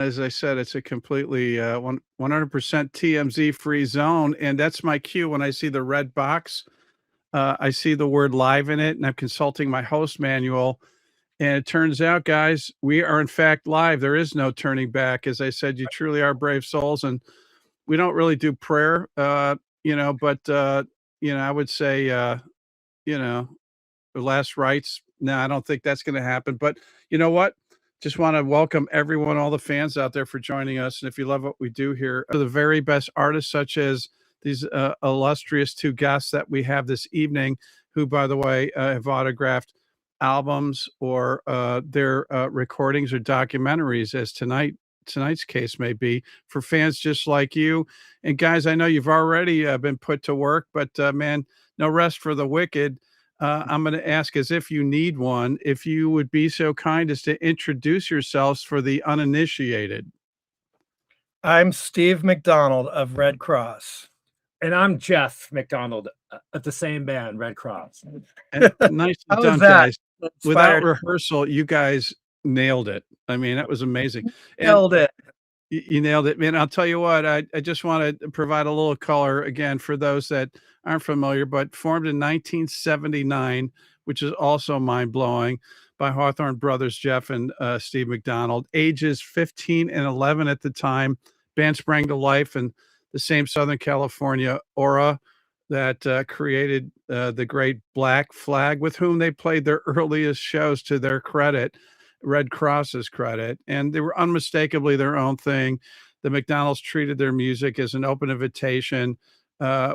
As I said, it's a completely 100% TMZ free zone, and that's my cue when I see the red box. I see the word live in it, and I'm consulting my host manual. And it turns out, guys, we are in fact live. There is no turning back. As I said, you truly are brave souls, and we don't really do prayer, but I would say, you know, the last rites. No, I don't think that's going to happen. But you know what? Just want to welcome everyone, all the fans out there for joining us. And if you love what we do here, the very best artists, such as these illustrious two guests that we have this evening, who, by the way, have autographed albums or their recordings or documentaries, as tonight's case may be, for fans just like you. And guys, I know you've already been put to work, but man, no rest for the wicked. I'm going to ask, as if you need one, if you would be so kind as to introduce yourselves for the uninitiated. I'm Steve McDonald of Redd Kross. And I'm Jeff McDonald at the same band, Redd Kross. And nicely How was done, that? guys. Without rehearsal, you guys nailed it. I mean, that was amazing. Nailed it. You nailed it, man. I'll tell you what, I just want to provide a little color again for those that aren't familiar, but formed in 1979, which is also mind blowing, by Hawthorne brothers, Jeff and Steve McDonald, ages 15 and 11 at the time. Band sprang to life in the same Southern California aura that created the great Black Flag, with whom they played their earliest shows, to their credit, Redd Kross's credit, and they were unmistakably their own thing. The McDonalds treated their music as an open invitation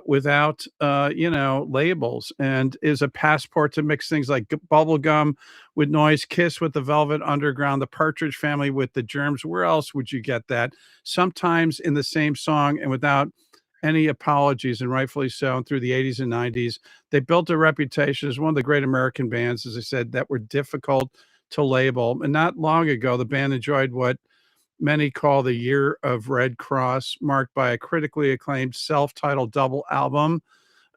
without, labels, and is a passport to mix things like bubblegum with noise, Kiss with the Velvet Underground, the Partridge Family with the Germs. Where else would you get that? Sometimes in the same song and without any apologies, and rightfully so. And through the 80s and 90s, they built a reputation as one of the great American bands, as I said, that were difficult to label. And not long ago, the band enjoyed what many call the year of Redd Kross, marked by a critically acclaimed self-titled double album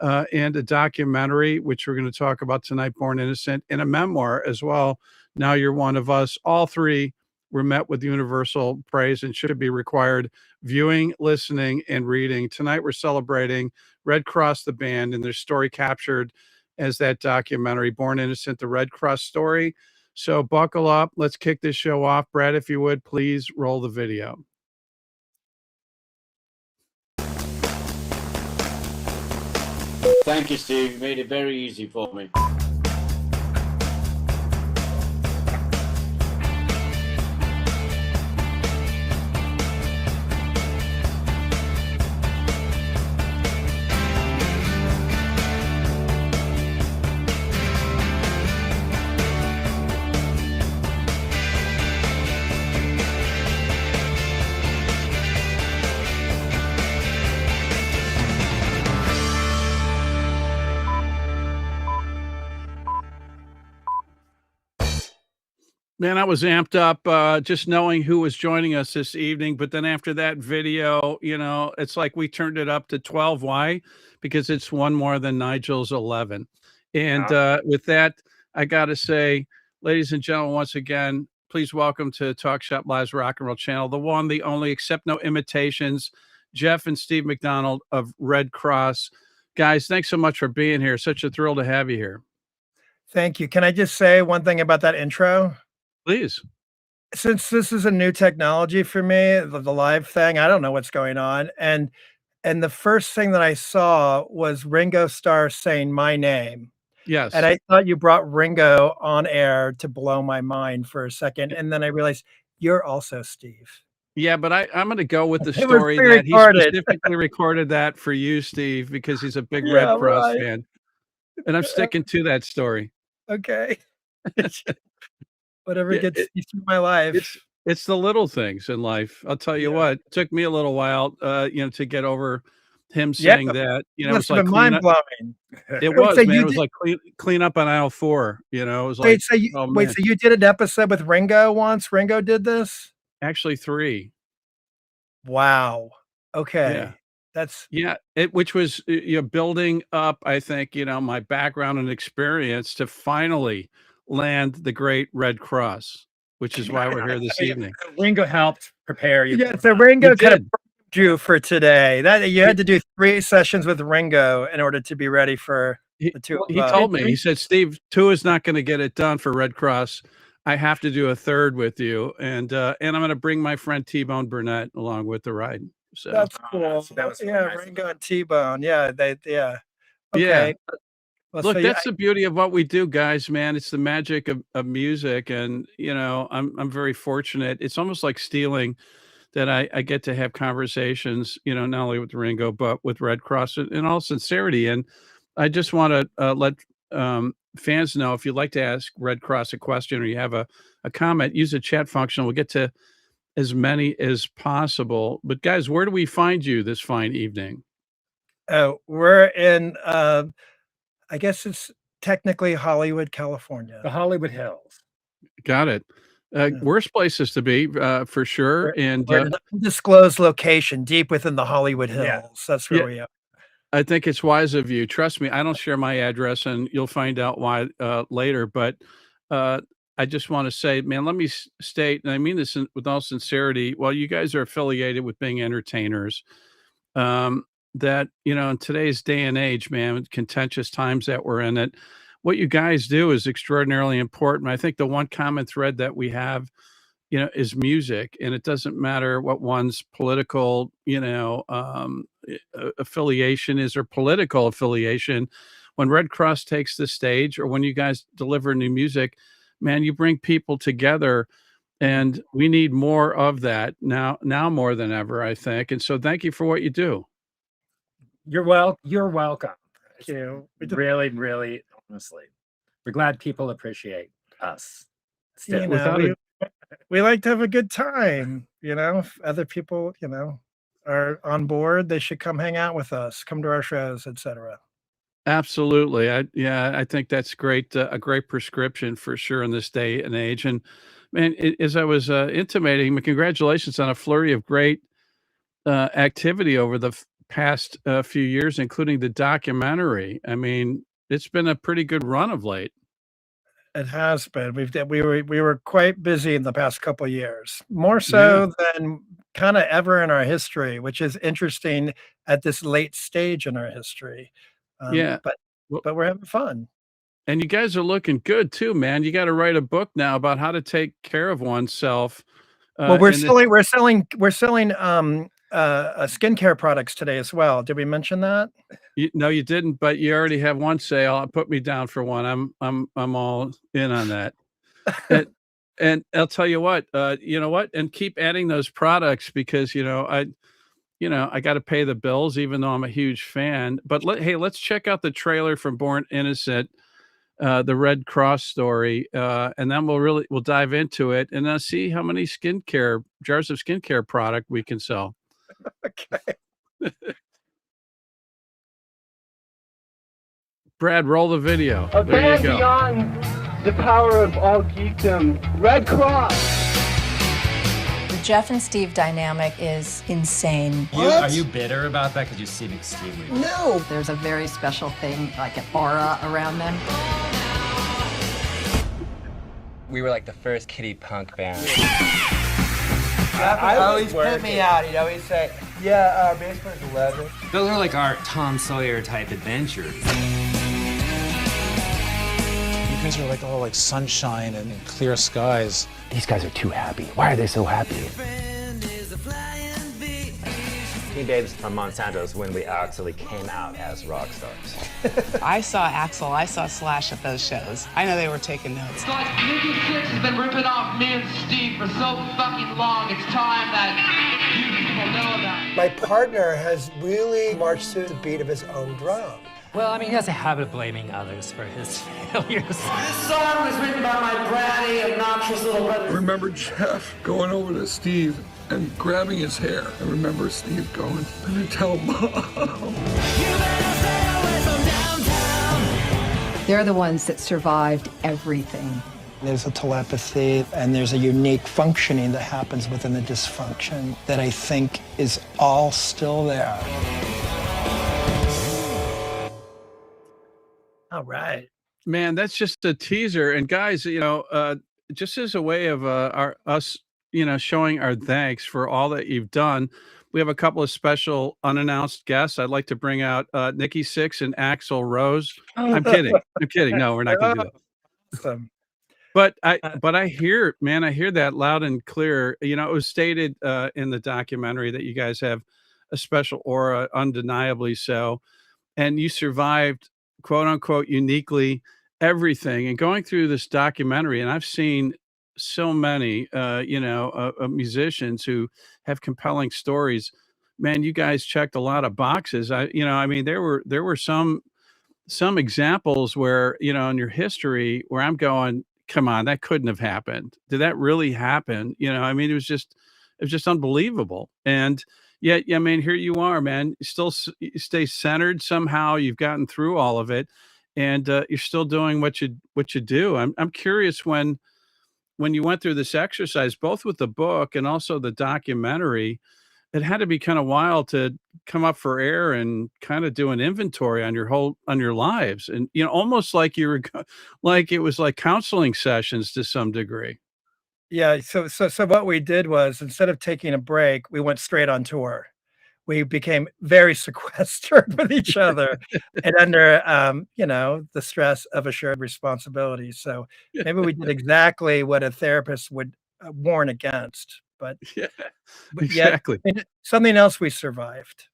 and a documentary, which we're going to talk about tonight, Born Innocent, and a memoir as well, Now You're One of Us. All three were met with universal praise and should be required viewing, listening, and reading. Tonight we're celebrating Redd Kross, the band, and their story captured as that documentary, Born Innocent, the Redd Kross Story. So buckle up. Let's kick this show off. Brad, if you would, please roll the video. Thank you, Steve. You made it very easy for me. Man, I was amped up just knowing who was joining us this evening. But then after that video, it's like we turned it up to 12. Why? Because it's one more than Nigel's 11. And with that, I got to say, ladies and gentlemen, once again, please welcome to Talk Shop Live's Rock and Roll channel, the one, the only, accept no imitations, Jeff and Steve McDonald of Redd Kross. Guys, thanks so much for being here. Such a thrill to have you here. Thank you. Can I just say one thing about that intro? Please. Since this is a new technology for me, the live thing, I don't know what's going on. And the first thing that I saw was Ringo Starr saying my name. Yes. And I thought you brought Ringo on air to blow my mind for a second. And then I realized you're also Steve. Yeah, but I'm going to go with the story that he specifically recorded that for you, Steve, because he's a big Redd Kross fan. And I'm sticking to that story. Okay. Whatever gets you through my life. It's the little things in life. I'll tell you what, it took me a little while, to get over him saying that. It was like mind blowing. It was, man. It was like clean up on aisle 4. It was like, so you did an episode with Ringo once? Ringo did this? Actually 3. Wow. Okay. Yeah. Which was building up, I think, my background and experience to finally land the great Redd Kross. which is why we're here this evening. Ringo helped prepare you. Yeah, so Ringo He kind of did. primed you for today. That you had to do 3 sessions with Ringo in order to be ready for the two of He us. told me, he said, Steve, 2 is not going to get it done for Redd Kross. I have to do a 3rd with you. And I'm going to bring my friend T-Bone Burnett along with the ride. So That's cool. that was really Yeah, nice. Ringo and T-Bone. Yeah, yeah. Okay. Well, Look, so that's the beauty of what we do, guys, man. It's the magic of music. And, you know, I'm very fortunate. It's almost like stealing that I get to have conversations, you know, not only with Ringo, but with Redd Kross in all sincerity. And I just want to let fans know, if you'd like to ask Redd Kross a question or you have a comment, use the chat function. We'll get to as many as possible. But guys, where do we find you this fine evening? we're in I guess it's technically Hollywood, California. The Hollywood Hills. Got it. Worst places to be, for sure. We're in an undisclosed location deep within the Hollywood Hills. Yeah. That's where we are. I think it's wise of you. Trust me, I don't share my address, and you'll find out why later. But I just want to say, man, let me state, and I mean this with all sincerity, while you guys are affiliated with being entertainers, that, you know, in today's day and age, man, with contentious times that we're in, that what you guys do is extraordinarily important. I think the one common thread that we have, you know, is music, and it doesn't matter what one's political, you know, affiliation is or political affiliation. When Redd Kross takes the stage or when you guys deliver new music, man, you bring people together, and we need more of that now more than ever, I think. And so thank you for what you do. You're welcome. Thank you. Really, really, honestly. We're glad people appreciate us. You know, Without we like to have a good time. You know, if other people, you know, are on board, they should come hang out with us, come to our shows, etc. Absolutely. I think that's great. A great prescription for sure in this day and age. And man, as I was intimating, congratulations on a flurry of great activity over the past few years, including the documentary. I mean, it's been a pretty good run of late. It has been. We were quite busy in the past couple of years, more so than kind of ever in our history, which is interesting at this late stage in our history. But we're having fun. And you guys are looking good too, man. You got to write a book now about how to take care of oneself. Well, we're selling skincare products today as well. Did we mention that? No, you didn't, but you already have one sale. Put me down for one. I'm all in on that. and I'll tell you what, you know what, and keep adding those products because, you know, I got to pay the bills, even though I'm a huge fan. But hey, let's check out the trailer from Born Innocent, the Redd Kross Story, and then we'll dive into it and see how many jars of skincare product we can sell. Okay. Brad, roll the video. A There you band go. beyond the power of all geekdom. Redd Kross. The Jeff and Steve dynamic is insane. Are you bitter about that because you seem extremely No, there's a very special thing, like an aura around them. We were like the first kiddie punk band. Jeff would always put me out, you know, he'd say, yeah, our bass player's 11. Those are like our Tom Sawyer type adventures. You guys are like all like sunshine and clear skies. These guys are too happy. Why are they so happy? Teen Babes from Monsanto's when we actually came out as rock stars. I saw Axl, I saw Slash at those shows. I know they were taking notes. Guys, Nikki Sixx has been ripping off me and Steve for so fucking long. It's time that you people know about it. My partner has really marched to the beat of his own drum. Well, I mean, he has a habit of blaming others for his failures. This song was written by my bratty, obnoxious little brother. I remember Jeff going over to Steve and grabbing his hair. I remember Steve going, "Better tell Mom." They're the ones that survived everything. There's a telepathy and there's a unique functioning that happens within the dysfunction that I think is all still there. All right. Man, that's just a teaser. And guys, you know, just as a way of us, you know, showing our thanks for all that you've done, we have a couple of special unannounced guests. I'd like to bring out Nikki Sixx and Axl Rose. I'm kidding. I'm kidding. No, we're not going to do that. Awesome. But I hear, man, I hear that loud and clear. You know, it was stated in the documentary that you guys have a special aura, undeniably so, and you survived, quote unquote, uniquely everything. And going through this documentary, and I've seen so many, musicians who have compelling stories. Man, you guys checked a lot of boxes. I mean, there were some examples where, you know, in your history where I'm going, come on, that couldn't have happened. Did that really happen? You know, I mean, it was just unbelievable. And yet, I mean, here you are, man. You stay centered somehow. You've gotten through all of it, and you're still doing what you do. I'm curious when you went through this exercise, both with the book and also the documentary, it had to be kind of wild to come up for air and kind of do an inventory on your lives. And, you know, almost like you were like it was like counseling sessions to some degree. Yeah, so what we did was instead of taking a break, we went straight on tour. We became very sequestered with each other and under, the stress of a shared responsibility. So maybe we did exactly what a therapist would warn against, but Yeah, yet exactly. something else we survived.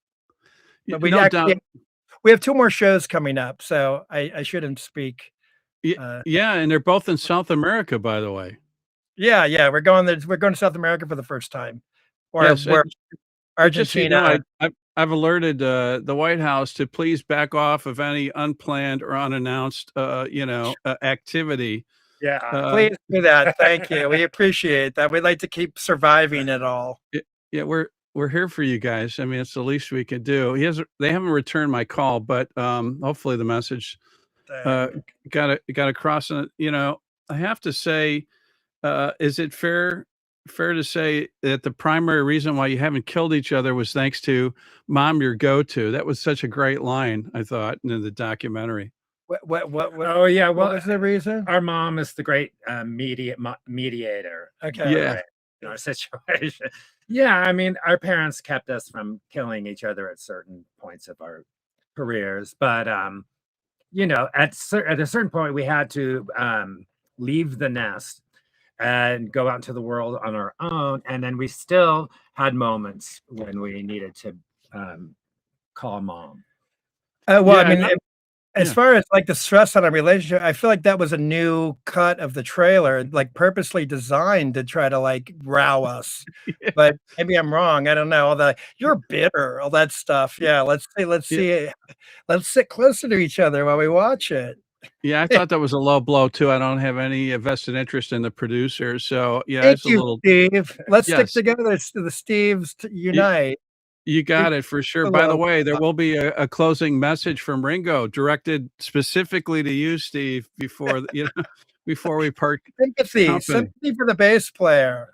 But we No doubt. actually we have 2 more shows coming up, so I shouldn't speak. Yeah, and they're both in South America, by the way. Yeah, we're going to South America for the first time, or Yes, we're just so you know, Argentina. I've alerted the White House to please back off of any unplanned or unannounced, activity. Yeah. Please do that. Thank you. We appreciate that. We'd like to keep surviving it all. Yeah, we're here for you guys. I mean, it's the least we can do. They haven't returned my call, but hopefully the message got across. And you know, I have to say, is it fair to say that the primary reason why you haven't killed each other was thanks to "Mom, your go-to"? That was such a great line, I thought, in the documentary. What Oh yeah. what Well, was the reason? our mom is the great mediator Okay. Yeah. in our situation. Yeah, I mean, our parents kept us from killing each other at certain points of our careers, but at a certain point, we had to leave the nest and go out into the world on our own, and then we still had moments when we needed to call mom. Well, Yeah, I mean, as yeah. far as like the stress on a relationship, I feel like that was a new cut of the trailer, like purposely designed to try to like row us. But maybe I'm wrong. I don't know. All the you're bitter, all that stuff. Yeah, let's Yeah. see, let's sit closer to each other while we watch it. Yeah, I thought that was a low blow too. I don't have any vested interest in the producer, so yeah, Thank it's a you, little. Steve. Let's stick Yes, together. The Steves you, unite. you We got it for sure. By the love way, there will be a closing message from Ringo directed specifically to you, Steve, before before we part sympathy, company. sympathy for the bass player.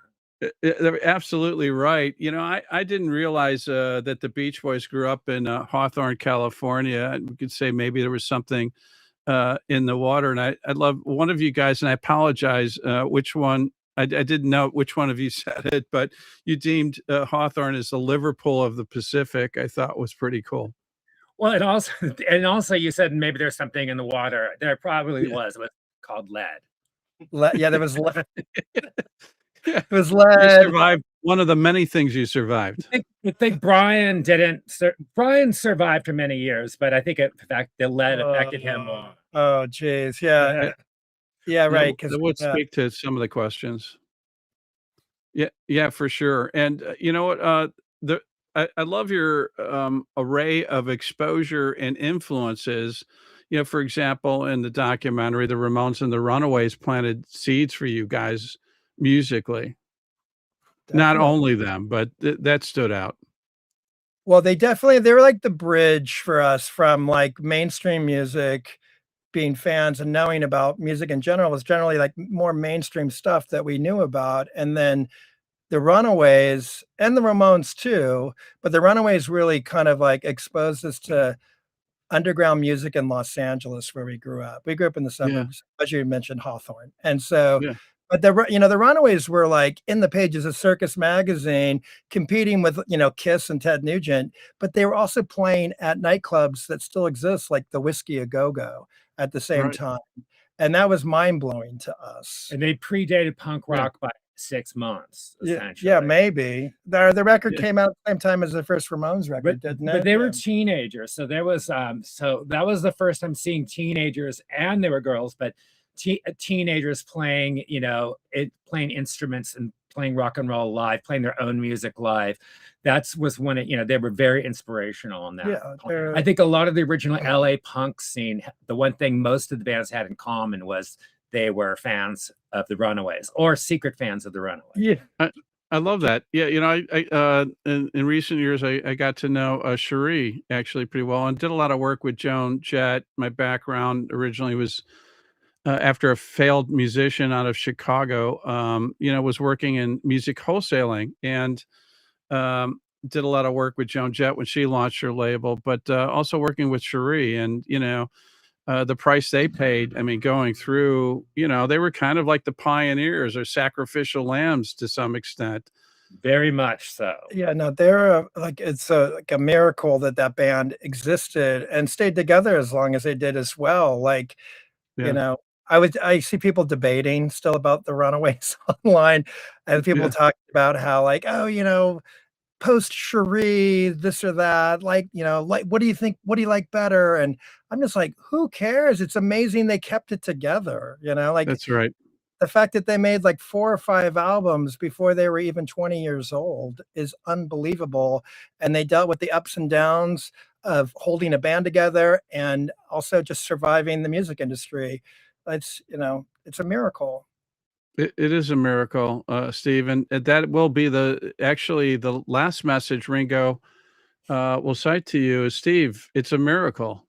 They're absolutely right. You know, I didn't realize that the Beach Boys grew up in Hawthorne, California. And we could say maybe there was something in the water. And I'd love one of you guys, and I apologize, which one. I didn't know which one of you said it, but you deemed Hawthorne as the Liverpool of the Pacific. I thought was pretty cool. Well, and also you said maybe there's something in the water. There probably Yeah. was. It was called lead. Yeah, there was lead. Yeah. It was You lead. survived one of the many things you survived. I think Brian didn't. Brian survived for many years, but I think in fact the lead affected him more. Oh, geez. Yeah. Yeah, right. Because That would speak to some of the questions. Yeah, for sure. And you know what? I love your array of exposure and influences. You know, for example, in the documentary, the Ramones and the Runaways planted seeds for you guys musically. Not only them, but that stood out. Well, they were like the bridge for us from like mainstream music, being fans and knowing about music in general was generally like more mainstream stuff that we knew about. And then the Runaways and the Ramones too, but the Runaways really kind of like exposed us to underground music in Los Angeles where we grew up. We grew up in the Yeah, suburbs, as you mentioned, Hawthorne. And so yeah, But the Runaways were like in the pages of Circus Magazine, competing with, Kiss and Ted Nugent, but they were also playing at nightclubs that still exist, like the Whiskey A Go Go at the same Right. time. And that was mind blowing to us. And they predated punk Yeah. rock by 6 months, Yeah, essentially. maybe. The record Yeah. came out at the same time as the first Ramones record, didn't it? But they were teenagers, so there was so that was the first time seeing teenagers, and they were girls, but teenagers playing, playing instruments and playing rock and roll live, playing their own music live. Was when they were very inspirational on that. Yeah, I think a lot of the original LA punk scene, the one thing most of the bands had in common was they were fans of the Runaways or secret fans of the Runaways. Yeah. I love that. Yeah, I in recent years I got to know Cherie actually pretty well and did a lot of work with Joan Jett. My background originally was after a failed musician out of Chicago, was working in music wholesaling and did a lot of work with Joan Jett when she launched her label, but also working with Cherie and the price they paid. I mean, going through, they were kind of like the pioneers or sacrificial lambs to some extent. Very much so. Yeah, no, they're it's like a miracle that band existed and stayed together as long as they did as well. Like, Yeah. I see people debating still about the Runaways online, and people talking about how like, oh, post Cherie, this or that, like, what do you think? What do you like better? And I'm just like, who cares? It's amazing they kept it together. Like That's right. the fact that they made like 4 or 5 albums before they were even 20 years old is unbelievable. And they dealt with the ups and downs of holding a band together and also just surviving the music industry. It's a miracle. It is a miracle, Steve, and that will be actually the last message Ringo will cite to you is, Steve, it's a miracle.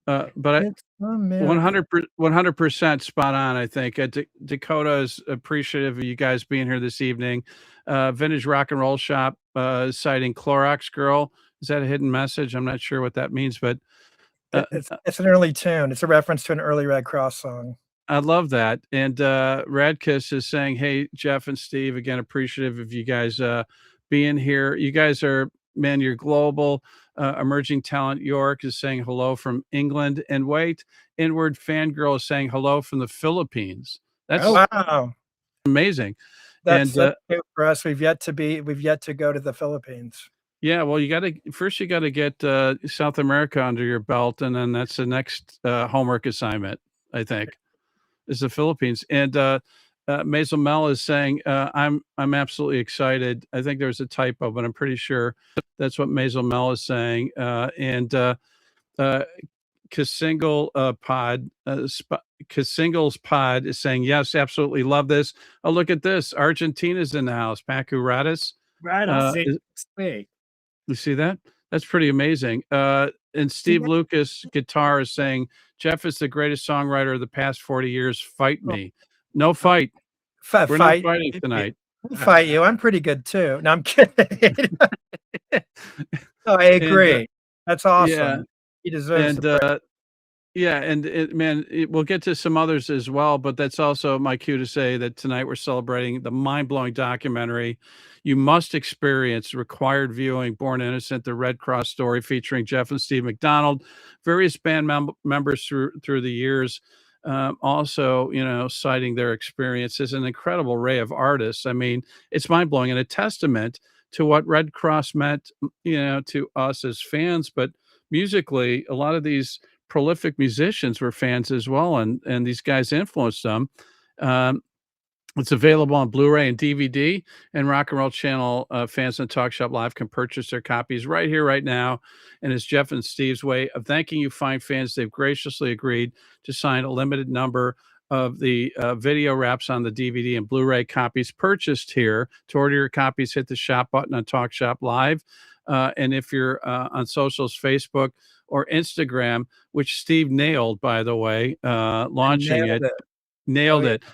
But It's a miracle. 100% spot on, I think. Dakota is appreciative of you guys being here this evening. Vintage Rock and Roll Shop citing Clorox Girl. Is that a hidden message? I'm not sure what that means, but It's an early tune. It's a reference to an early Redd Kross song. I love that. And Radkiss is saying, hey, Jeff and Steve, again, appreciative of you guys being here. You guys are, man, you're global. Emerging Talent York is saying hello from England. And wait, Inward Fangirl is saying hello from the Philippines. That's wow. amazing. That's good for us. We've yet to go to the Philippines. Yeah, well, you got to get South America under your belt, and then that's the next homework assignment, I think, is the Philippines. And Maisel Mel is saying, I'm absolutely excited. I think there's a typo, but I'm pretty sure that's what Maisel Mel is saying. And Kasingle Kasingle's Pod is saying, yes, absolutely love this. Oh, look at this. Argentina's in the house. Pacu Radis. Right. You see that? That's pretty amazing. And Steve Lucas Guitar is saying, Jeff is the greatest songwriter of the past 40 years. Fight me. No fight. We're not fighting tonight. I'll fight you. I'm pretty good too. No, I'm kidding. No, I agree. And, that's awesome. Yeah. He deserves and we'll get to some others as well, but that's also my cue to say that tonight we're celebrating the mind-blowing documentary you must experience, required viewing, Born Innocent, the Redd Kross Story, featuring Jeff and Steve McDonald, various band members through the years, also, citing their experiences, an incredible array of artists. I mean, it's mind-blowing and a testament to what Redd Kross meant, to us as fans, but musically, a lot of these prolific musicians were fans as well, and these guys influenced them. It's available on Blu-ray and DVD, and Rock and Roll Channel fans and Talk Shop Live can purchase their copies right here, right now. And it's Jeff and Steve's way of thanking you fine fans. They've graciously agreed to sign a limited number of the video wraps on the DVD and Blu-ray copies purchased here. To order your copies, hit the shop button on Talk Shop Live. And if you're on socials, Facebook or Instagram, which Steve nailed, by the way, launching nailed it.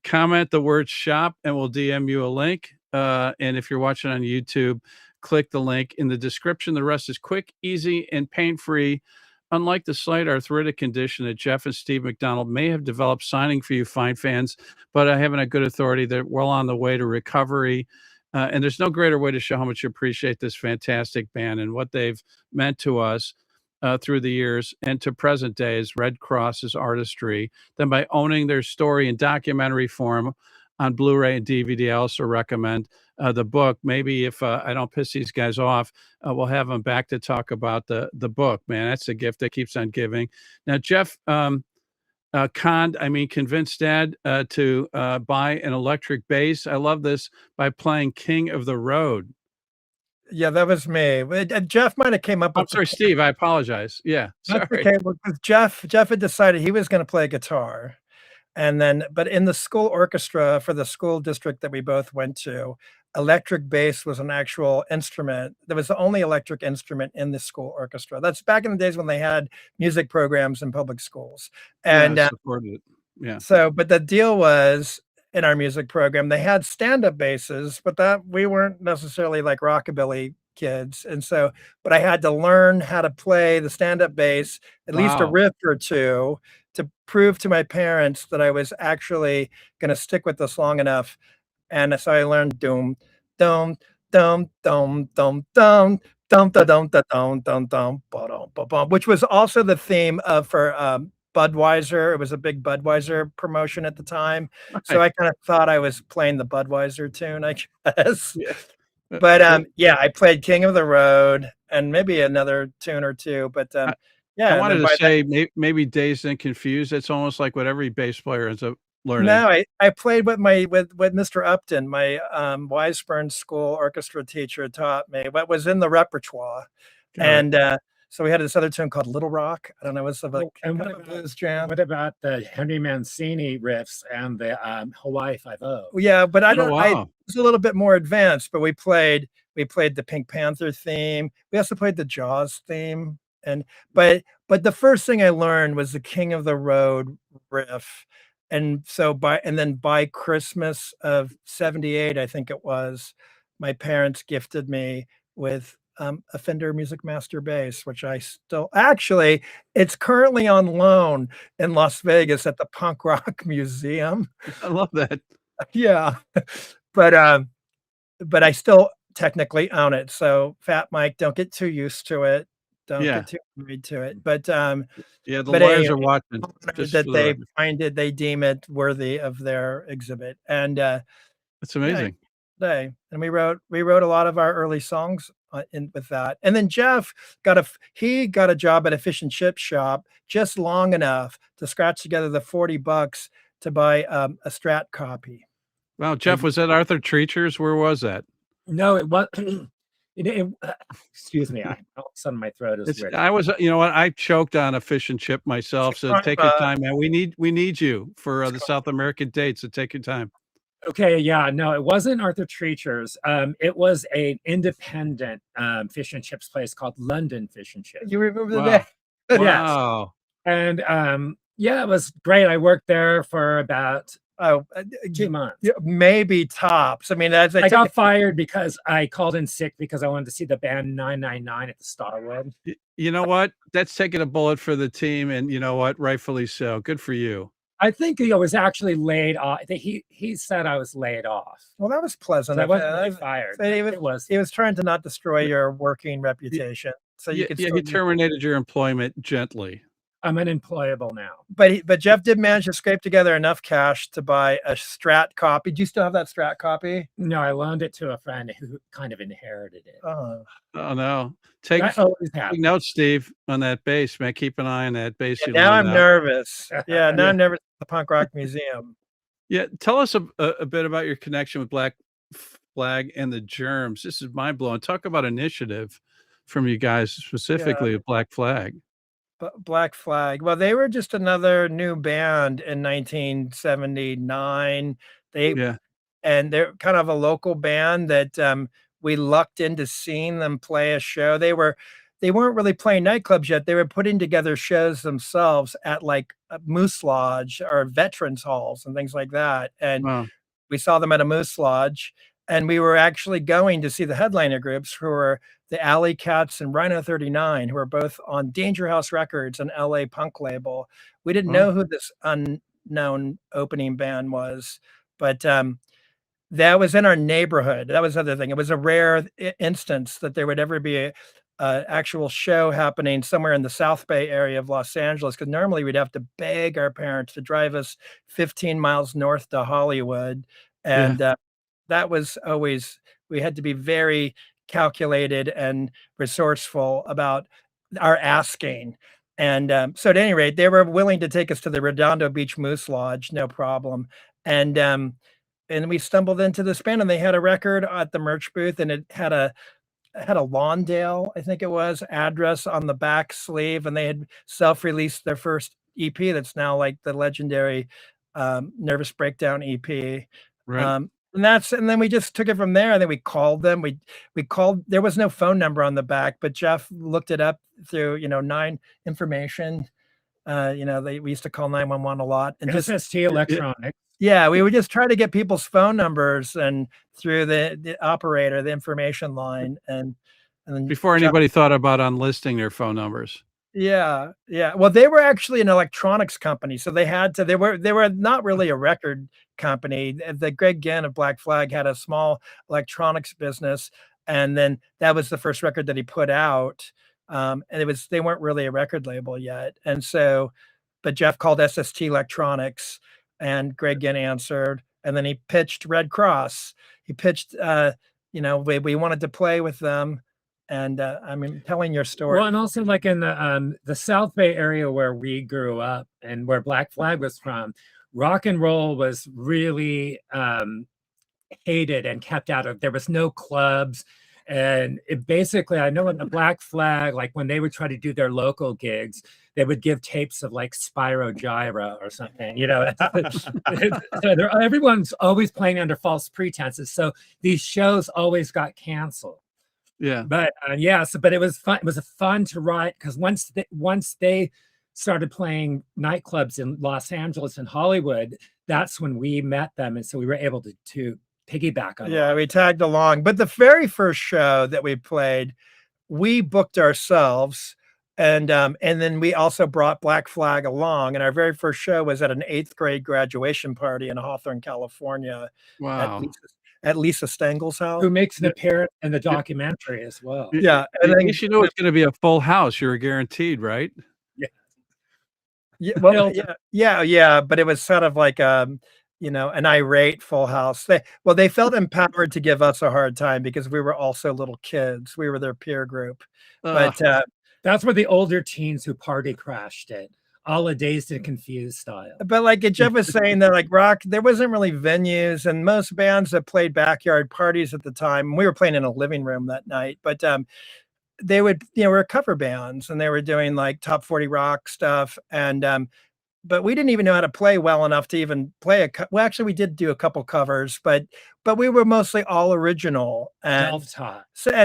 Comment the word shop and we'll DM you a link. And if you're watching on YouTube, click the link in the description. The rest is quick, easy, and pain-free. unlike the slight arthritic condition that Jeff and Steve McDonald may have developed, signing for you fine fans, but I haven't a good authority. They're well on the way to recovery. And there's no greater way to show how much you appreciate this fantastic band and what they've meant to us through the years and to present days, Redd Kross's artistry, than by owning their story in documentary form on Blu-ray and DVD. I also recommend the book. Maybe if I don't piss these guys off, we'll have them back to talk about the book. Man, that's a gift that keeps on giving. Now, Jeff convinced Dad to buy an electric bass. I love this, by playing King of the Road. Yeah, that was me. Jeff might have came up with. I'm sorry, Steve. I apologize. Yeah, sorry. Okay, because Jeff had decided he was going to play guitar. And then, but in the school orchestra for the school district that we both went to, electric bass was an actual instrument. There was the only electric instrument in the school orchestra. That's back in the days when they had music programs in public schools. And yeah, supported it. Yeah. So, but the deal was, in our music program, they had stand-up basses, but that we weren't necessarily like rockabilly kids. And so, but I had to learn how to play the stand-up bass, at least a riff or two, to prove to my parents that I was actually going to stick with this long enough. And so I learned doom, dum, dum, dum, dum, dum, dum, da, dum, da, dum, dum, dum, ba, dum, ba, bum, which was also the theme for Budweiser. It was a big Budweiser promotion at the time. So I kind of thought I was playing the Budweiser tune, I guess. Yeah. But yeah, I played King of the Road and maybe another tune or two. But yeah, I wanted to say maybe Dazed and Confused. It's almost like what every bass player ends up learning. No, I played with Mr. Upton, my Weisburn School orchestra teacher, taught me what was in the repertoire. And so we had this other tune called Little Rock. I don't know, it's like kind of a blues jam. What about the Henry Mancini riffs and the Hawaii 5-0? Yeah, but I don't. I was a little bit more advanced. But we played the Pink Panther theme. We also played the Jaws theme. And but the first thing I learned was the King of the Road riff. And so by Christmas of '78, I think it was, my parents gifted me with a Fender Music Master bass, which I still actually, it's currently on loan in Las Vegas at the Punk Rock Museum. I love that. Yeah, but I still technically own it. So Fat Mike, don't get too used to it. Don't get too married to it. But yeah, the lawyers are watching. That they deem it worthy of their exhibit, and it's amazing. And we wrote a lot of our early songs with that. And then Jeff got a job at a fish and chip shop just long enough to scratch together the $40 to buy a Strat copy. Wow, Jeff, was that Arthur Treacher's? Where was that? No, it was. Excuse me, all of a sudden my throat is weird. I was, you know what? I choked on a fish and chip myself. So take your time, man. We need you for the South American date. So take your time. Okay, yeah, no, it wasn't Arthur Treacher's. It was an independent fish and chips place called London Fish and Chips. You remember the name? Wow. Yes. And yeah, it was great. I worked there for about 2 months. Maybe tops. I mean, I got fired because I called in sick because I wanted to see the band 999 at the Starwood. You know what? That's taking a bullet for the team, and you know what? Rightfully so. Good for you. I think I was actually laid off. He said I was laid off. Well, that was pleasant. So I wasn't really fired. He was trying to not destroy your working reputation. So you could. Yeah, he terminated your employment gently. I'm unemployable now. But Jeff did manage to scrape together enough cash to buy a Strat copy. Do you still have that Strat copy? No, I loaned it to a friend who kind of inherited it. Oh no. Take notes, Steve, on that bass, man. Keep an eye on that bass. Yeah, now I'm nervous. Yeah, now I'm nervous at the Punk Rock Museum. Yeah, tell us a bit about your connection with Black Flag and the Germs. This is mind-blowing. Talk about initiative from you guys, specifically with Black Flag. Black Flag. Well, they were just another new band in 1979. And they're kind of a local band that we lucked into seeing them play a show. They weren't really playing nightclubs yet. They were putting together shows themselves at like a Moose Lodge or veterans halls and things like that. And we saw them at a Moose Lodge, and we were actually going to see the headliner groups, who were the Alley Cats and Rhino 39, who were both on Danger House Records, an LA punk label. We didn't know who this unknown opening band was, but that was in our neighborhood. That was the other thing. It was a rare instance that there would ever be a actual show happening somewhere in the South Bay area of Los Angeles, because normally we'd have to beg our parents to drive us 15 miles north to Hollywood. And that was always, we had to be very calculated and resourceful about our asking. And so at any rate, they were willing to take us to the Redondo Beach Moose Lodge, no problem. And we stumbled into this band, and they had a record at the merch booth, and it had a Lawndale, I think it was, address on the back sleeve, and they had self-released their first EP that's now like the legendary Nervous Breakdown EP. Right. And then we just took it from there. And then we called them. We called. There was no phone number on the back, but Jeff looked it up through 9 information. We used to call 911 a lot, and SST Electronics. Yeah, we would just try to get people's phone numbers and through the operator, the information line, and then Before anybody thought about unlisting their phone numbers. Yeah. Well, they were actually an electronics company, so they had to. They were not really a record company. The Greg Ginn of Black Flag had a small electronics business, and then that was the first record that he put out. And they weren't really a record label yet, and so, but Jeff called SST Electronics, and Greg Ginn answered, and then he pitched Redd Kross. He pitched, we wanted to play with them. And telling your story. Well, and also like in the South Bay area where we grew up and where Black Flag was from, rock and roll was really hated and kept out of. There was no clubs, and it basically, I know in the Black Flag, like when they would try to do their local gigs, they would give tapes of like Spyro Gyra or something. Everyone's always playing under false pretenses, so these shows always got canceled. Yeah, but but it was fun. It was fun to write, because once they started playing nightclubs in Los Angeles and Hollywood, that's when we met them, and so we were able to piggyback on. Yeah, we tagged along. But the very first show that we played, we booked ourselves, and then we also brought Black Flag along. And our very first show was at an 8th grade graduation party in Hawthorne, California. Wow. At Lisa Stengel's house, who makes an appearance in the documentary as well. Yeah, and then you know it's going to be a full house. You're guaranteed, right? Yeah. Well, yeah. But it was sort of like an irate full house. They felt empowered to give us a hard time because we were also little kids. We were their peer group. But that's where the older teens who party crashed it. All a Dazed and Confused style. But like Jeff was saying, that like rock, there wasn't really venues, and most bands that played backyard parties at the time, we were playing in a living room that night, but they would, were cover bands, and they were doing like top 40 rock stuff. And but we didn't even know how to play well enough to even play well, actually we did do a couple covers, but we were mostly all original, and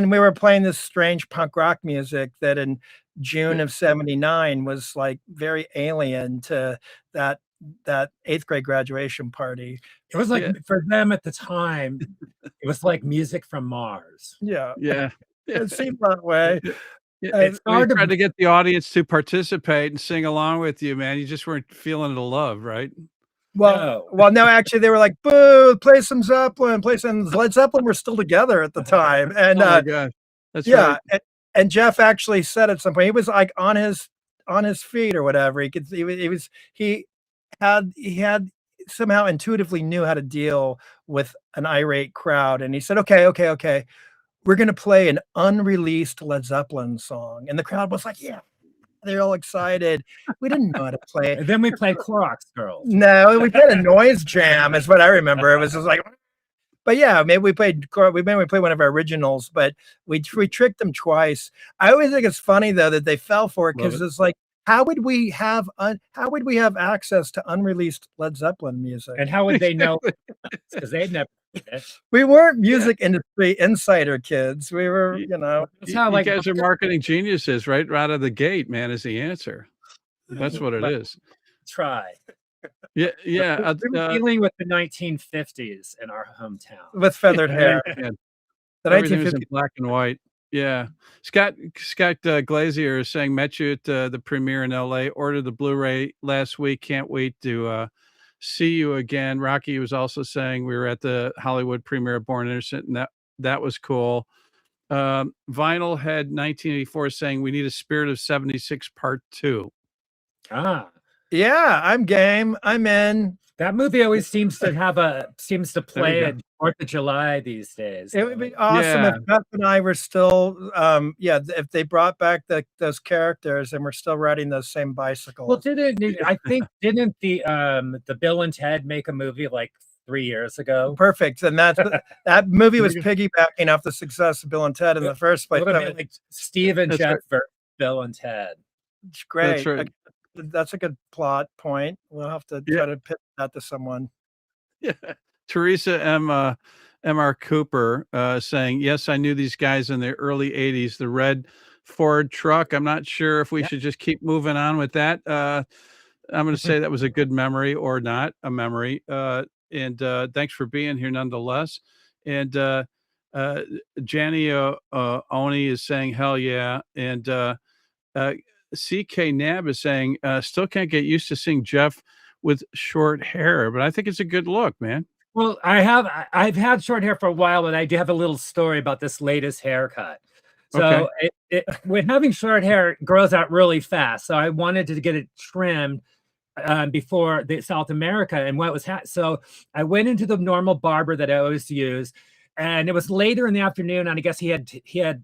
we were playing this strange punk rock music that in June of '79 was like very alien to that 8th grade graduation party. It was like for them at the time, it was like music from Mars. Yeah. It seemed that way. It's hard to get the audience to participate and sing along with you, man. You just weren't feeling the love, right? Well, no, actually they were like, boo, play some Zeppelin, play some Led Zeppelin. We're still together at the time. And oh my God. That's right. And Jeff actually said at some point, he was like on his feet or whatever. He had somehow intuitively knew how to deal with an irate crowd. And he said, okay, we're going to play an unreleased Led Zeppelin song. And the crowd was like, yeah, they're all excited. We didn't know how to play. And then we played Clorox Girls. No, we played a noise jam is what I remember. It was just like, but yeah, maybe we played one of our originals, but we tricked them twice. I always think it's funny though that they fell for it, because it's like, how would we have access to unreleased Led Zeppelin music? And how would they know? Because they'd never. We weren't music industry insider kids. We were, That's how, you guys are marketing geniuses, right out of the gate, man, is the answer. That's what it is. Try. Yeah, yeah. We were dealing with the 1950s in our hometown. With feathered hair. Yeah. The Everything was in 1950s. black and white. Yeah. Scott Glazier is saying, met you at the premiere in LA, ordered the Blu-ray last week. Can't wait to see you again. Rocky was also saying we were at the Hollywood premiere of Born Innocent, and that was cool. Vinyl Head 1984 is saying we need a Spirit of 76 Part 2. Ah. Yeah, I'm game. I'm in. That movie always seems to play at 4th of July these days. It would be awesome if Beth and I were still, if they brought back those characters and we're still riding those same bicycles. Well, didn't the Bill and Ted make a movie like 3 years ago? Perfect, and that movie was piggybacking off the success of Bill and Ted in the first place. Like Steve and Jeff versus Bill and Ted. It's great. That's right. That's a good plot point. We'll have to try to pitch that to someone. Yeah. Teresa M.R. Cooper saying, yes, I knew these guys in the early 80s, the red Ford truck. I'm not sure if we should just keep moving on with that. I'm going to say that was a good memory or not a memory. And thanks for being here nonetheless. And Jani Oni is saying, hell yeah. And CK Nab is saying, still can't get used to seeing Jeff with short hair, but I think it's a good look, man. Well, I've had short hair for a while, but I do have a little story about this latest haircut. So when having short hair, it grows out really fast. So I wanted to get it trimmed before the South America, and what was so I went into the normal barber that I always use, and it was later in the afternoon, and I guess he had it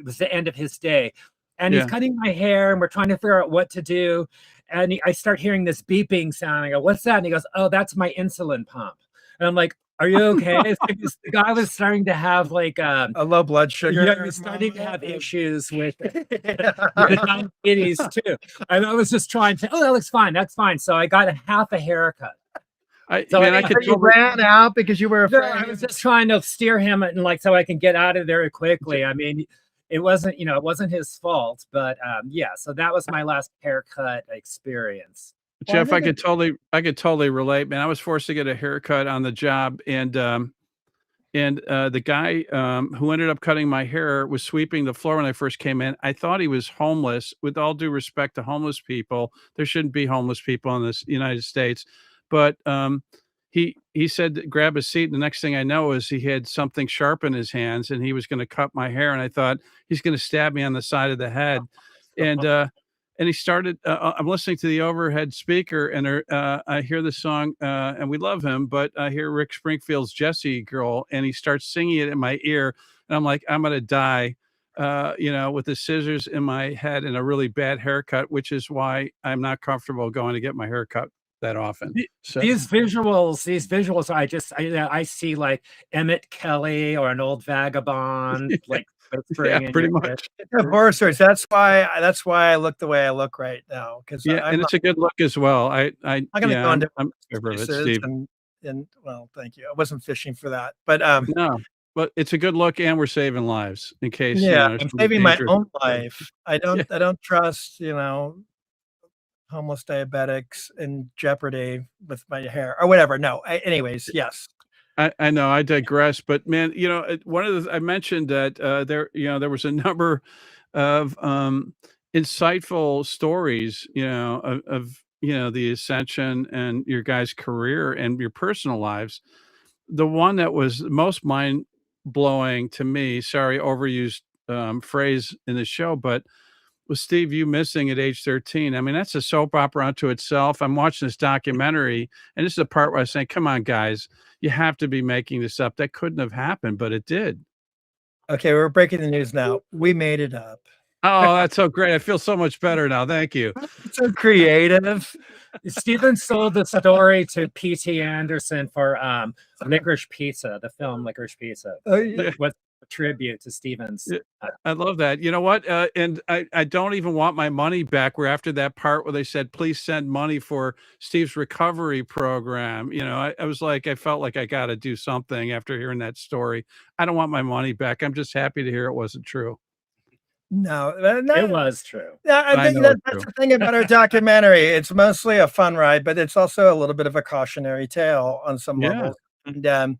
was the end of his day. And he's cutting my hair, and we're trying to figure out what to do. And I start hearing this beeping sound. I go, what's that? And he goes, oh, that's my insulin pump. And I'm like, are you okay? The guy was starting to have like a low blood sugar. Yeah, he was starting to have issues with diabetes too. And I was just trying to, that looks fine. That's fine. So I got half a haircut. I could you ran out because you were afraid. I was just trying to steer him and so I can get out of there quickly. I mean, it wasn't his fault, but so that was my last haircut experience. Jeff, I could totally relate, man. I was forced to get a haircut on the job, and the guy who ended up cutting my hair was sweeping the floor when I first came in. I thought he was homeless. With all due respect to homeless people, there shouldn't be homeless people in this United States, but he said, grab a seat. And the next thing I know is he had something sharp in his hands and he was going to cut my hair. And I thought he's going to stab me on the side of the head. And he started, I'm listening to the overhead speaker and I hear the song and we love him, but I hear Rick Springfield's Jessie Girl and he starts singing it in my ear. And I'm like, I'm going to die, with the scissors in my head and a really bad haircut, which is why I'm not comfortable going to get my hair cut that often. So these visuals, I see like Emmett Kelly or an old vagabond, like pretty much. Horror stories. That's why I look the way I look right now. Because and it's a good look as well. I'm gonna go into Steve. And well, thank you. I wasn't fishing for that, but no. But it's a good look, and we're saving lives in case. I'm saving my own life. I don't trust homeless diabetics in jeopardy with my hair or whatever. No, anyways, yes. I know I digress, but man, one of the I mentioned that there was a number of insightful stories, of the ascension and your guys' career and your personal lives. The one that was most mind blowing to me, sorry, overused phrase in the show, but was Steve, you missing at age 13. I mean, that's a soap opera unto itself. I'm watching this documentary, and this is the part where I was saying, come on, guys, you have to be making this up. That couldn't have happened, but it did. Okay, we're breaking the news now. We made it up. Oh, that's so great. I feel so much better now. Thank you. So creative. Steven sold the story to P.T. Anderson for Licorice Pizza, the film Licorice Pizza. With a tribute to Stevens. I love that. You know what? And I don't even want my money back. We're after that part where they said, please send money for Steve's recovery program. I was like, I felt like I got to do something after hearing that story. I don't want my money back. I'm just happy to hear it wasn't true. No, It was true. Yeah, I I think know it's that's true. the thing about our documentary. It's mostly a fun ride, but it's also a little bit of a cautionary tale on some Yeah. levels. And in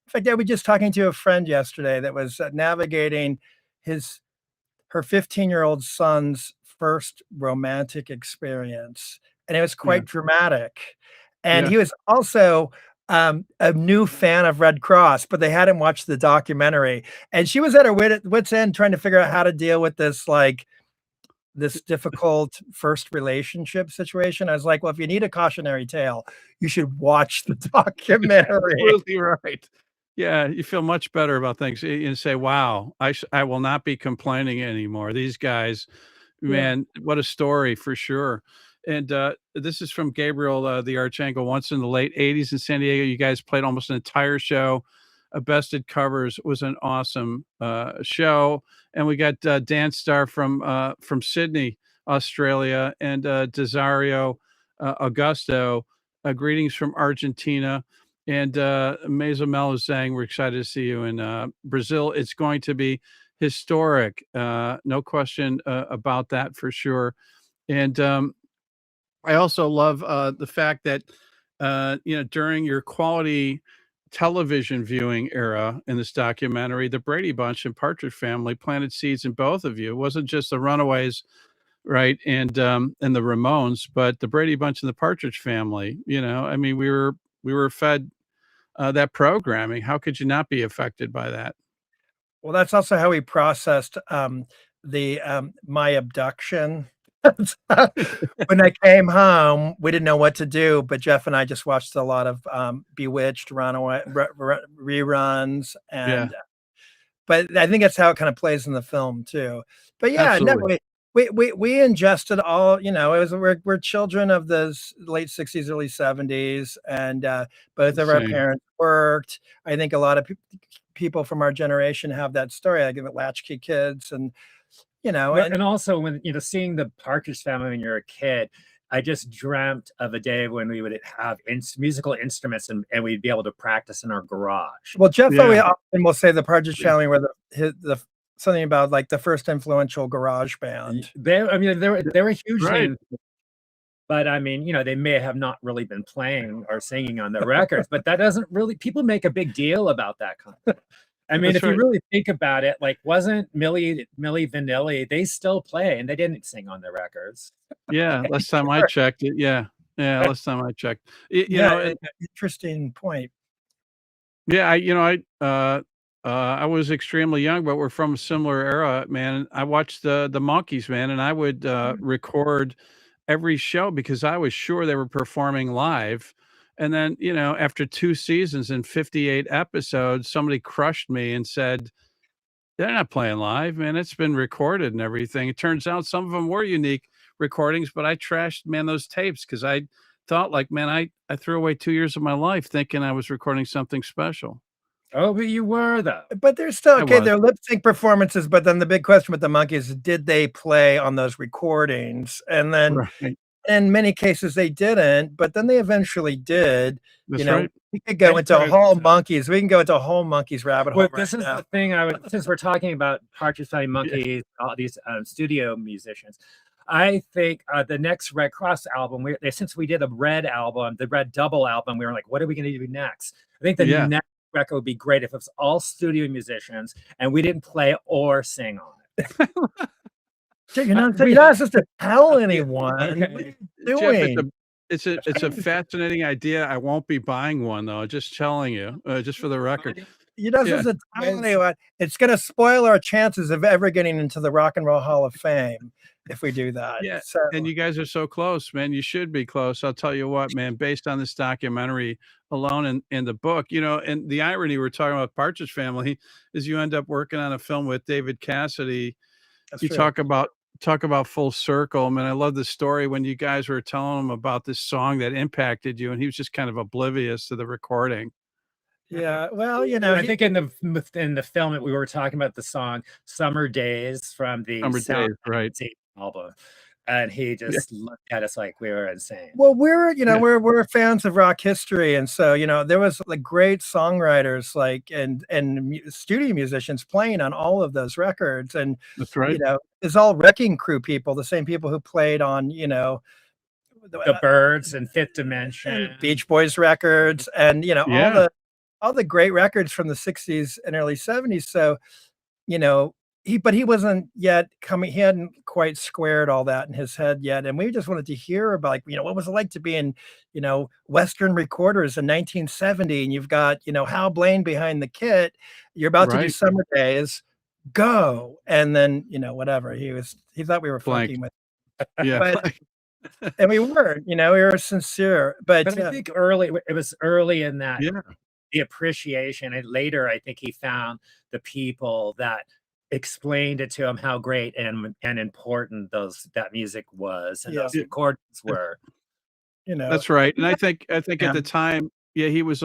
fact, I was just talking to a friend yesterday that was navigating her 15-year-old son's first romantic experience, and it was Yeah. quite dramatic. And Yeah. he was also a new fan of Redd Kross, but they hadn't watched the documentary. And she was at her wit's end trying to figure out how to deal with this difficult first relationship situation. I was like, well, if you need a cautionary tale, you should watch the documentary. Absolutely right. Yeah, you feel much better about things and say, "Wow, I will not be complaining anymore. These guys, Yeah. man, what a story for sure." And this is from Gabriel the Archangel. Once in the late '80s in San Diego, you guys played almost an entire show. Bested Covers was an awesome show, and we got Dan Starr from Sydney, Australia, and Desario Augusto. Greetings from Argentina. And Mesa Mel is saying, we're excited to see you in Brazil. It's going to be historic. No question about that for sure. And I also love the fact that, during your quality television viewing era in this documentary, the Brady Bunch and Partridge Family planted seeds in both of you. It wasn't just the Runaways, right, and the Ramones, but the Brady Bunch and the Partridge Family. I mean, we were fed that programming. How could you not be affected by that? Well, that's also how we processed my abduction. When I came home, we didn't know what to do, but Jeff and I just watched a lot of Bewitched, Runaway reruns, Yeah, but I think that's how it kind of plays in the film too. But yeah, no, absolutely. we ingested all, it was we're children of the late 60s, early 70s, and both of our Same. parents worked. I think a lot of people from our generation have that story, like the latchkey kids, and And also when, seeing the Partridge Family when you're a kid, I just dreamt of a day when we would have musical instruments and we'd be able to practice in our garage. Well, Jeff Yeah. often will say the Partridge Family were the something about like the first influential garage band. They were hugely, Right. but I mean, they may have not really been playing or singing on their records, but that doesn't really, people make a big deal about that kind of thing. I mean, That's if you right. really think about it, like, wasn't Millie Vanilli, they still play and they didn't sing on their records. Yeah, last time I checked it, yeah. Yeah, last time I checked. And Interesting point. yeah, I was extremely young, but we're from a similar era, man. I watched the Monkees, man, and I would record every show because I was sure they were performing live. And then, after 2 seasons and 58 episodes, somebody crushed me and said, "They're not playing live, man. It's been recorded and everything." It turns out some of them were unique recordings, but I trashed, man, those tapes because I thought, like, man, I threw away 2 years of my life thinking I was recording something special. Oh, but you were though. But they're still I okay. was. They're lip sync performances. But then the big question with the Monkees is, did they play on those recordings? And then Right. in many cases they didn't, but then they eventually did. That's right. We could go into a whole Monkees. We can go into a whole Monkees rabbit hole. Well, this is the thing since we're talking about Partridge Family, Monkees, all these studio musicians, I think the next Redd Kross album, since we did a Red album, the Red Double album, we were like, what are we going to do next? I think the next record would be great if it was all studio musicians and we didn't play or sing on it. You're not supposed to tell anyone. Okay. What are you Jeff, doing? it's a fascinating idea. I won't be buying one though. Just telling you, just for the record. You're not supposed to tell anyone. It's going to spoil our chances of ever getting into the Rock and Roll Hall of Fame if we do that. Yeah, So, and you guys are so close, man. You should be close. I'll tell you what, man, based on this documentary alone and in the book, and the irony we're talking about Partridge Family is you end up working on a film with David Cassidy. that's You true. talk about full circle. Man, I love the story when you guys were telling him about this song that impacted you, and he was just kind of oblivious to the recording. Yeah, well, I think in the film that we were talking about the song "Summer Days" from the Summer Days, right? album, and he just looked at us like we were insane. Well, we're fans of rock history, and so there was like great songwriters and studio musicians playing on all of those records, and that's right. It's all Wrecking Crew people, the same people who played on the Byrds and Fifth Dimension, and Beach Boys records, and all the great records from the 60s and early 70s. So he wasn't yet coming. He hadn't quite squared all that in his head yet. And we just wanted to hear about, what was it like to be in, Western Recorders in 1970, and you've got, Hal Blaine behind the kit. You're about to do Summer Days, go. And then, whatever. He thought we were flunking with. Yeah. And we weren't, we were sincere. But I think it was early in that the appreciation. And later, I think he found the people that explained it to him how great and important that music was, and those recordings were. That's right. And I think at the time, he was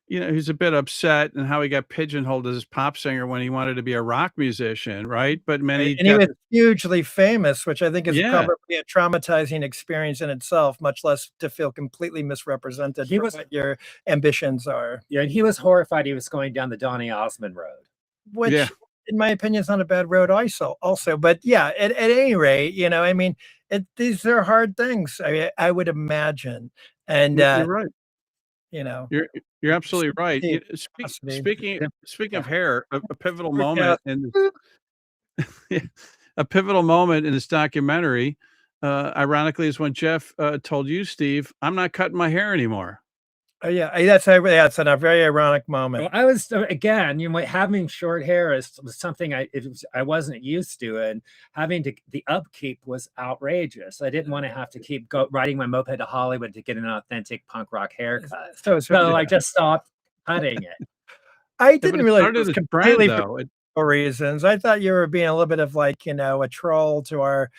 he's a bit upset and how he got pigeonholed as a pop singer when he wanted to be a rock musician, right? But he was hugely famous, which I think is probably a traumatizing experience in itself, much less to feel completely misrepresented for what your ambitions are. Yeah, and he was horrified he was going down the Donny Osmond road. Which, in my opinion, is not a bad road also. But at any rate, these are hard things, I would imagine. And you're right. You're absolutely right. Speaking of hair, a pivotal moment a pivotal moment in this documentary, ironically, is when Jeff told you, Steve, I'm not cutting my hair anymore. That's a very ironic moment. Well, I was again, having short hair was something I wasn't used to, and the upkeep was outrageous. I didn't want to have to keep riding my moped to Hollywood to get an authentic punk rock haircut. So I just stopped cutting it. I didn't realize it was completely for reasons. I thought you were being a little bit of a troll to our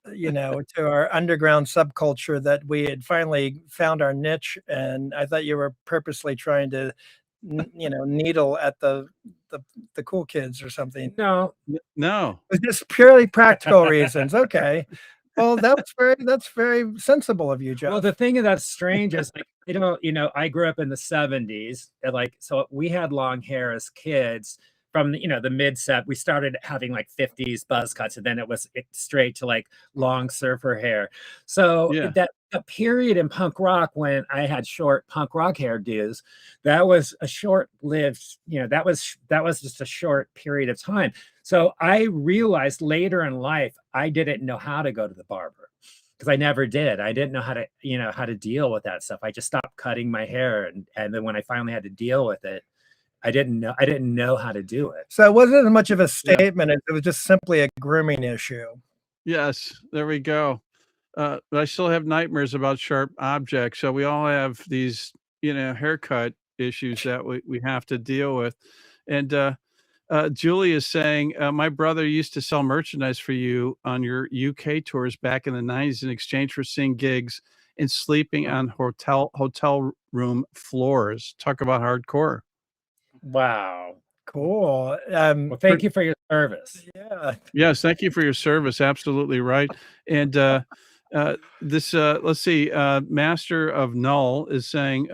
to our underground subculture, that we had finally found our niche, and I thought you were purposely trying to needle at the cool kids or something. No, it's just purely practical reasons. Okay, well, that's very sensible of you, Jeff. Well, the thing that's strange is I grew up in the 70s, and so we had long hair as kids. From the mid-set, we started having 50s buzz cuts, and then it was straight to long surfer hair. So that period in punk rock when I had short punk rock hairdos, that was a short-lived, that was just a short period of time. So I realized later in life I didn't know how to go to the barber, because I never did. I didn't know how to deal with that stuff. I just stopped cutting my hair, and then when I finally had to deal with it, I didn't know how to do it. So it wasn't as much of a statement. It was just simply a grooming issue. Yes, there we go. But I still have nightmares about sharp objects. So we all have these, haircut issues that we have to deal with. And Julie is saying, my brother used to sell merchandise for you on your UK tours back in the 90s in exchange for seeing gigs and sleeping on hotel room floors. Talk about hardcore. Wow. Cool. Well, thank you for your service. Yeah. Yes, thank you for your service. Absolutely right. And this, let's see, Master of Null is saying,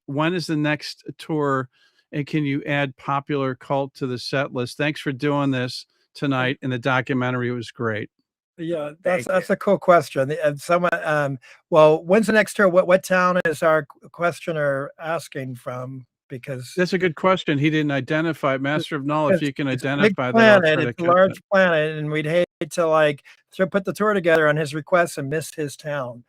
when is the next tour, and can you add Popular Cult to the set list? Thanks for doing this tonight, and the documentary was great. Yeah, that's a cool question. Someone, well, when's the next tour? What town is our questioner asking from? Because that's a good question. He didn't identify. Master of Null, if you can identify that. It's a large planet, and we'd hate to put the tour together on his request and miss his town.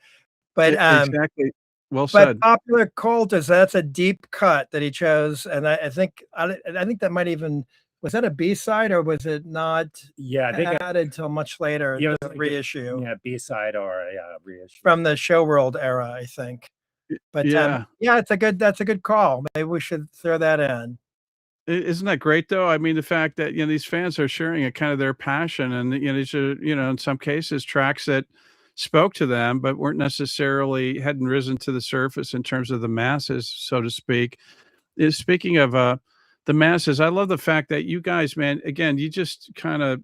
But exactly. Well said. Popular Cult that's a deep cut that he chose, and I think that might even, was that a B-side or was it not? Yeah, I think added till much later. Yeah, reissue. Yeah, B-side or reissue from the Show World era, I think. But that's a good call. Maybe we should throw that in. Isn't that great though? I mean, the fact that these fans are sharing a kind of their passion, and these are in some cases tracks that spoke to them, but weren't necessarily hadn't risen to the surface in terms of the masses, so to speak. Speaking of the masses, I love the fact that you guys, man, again, you just kind of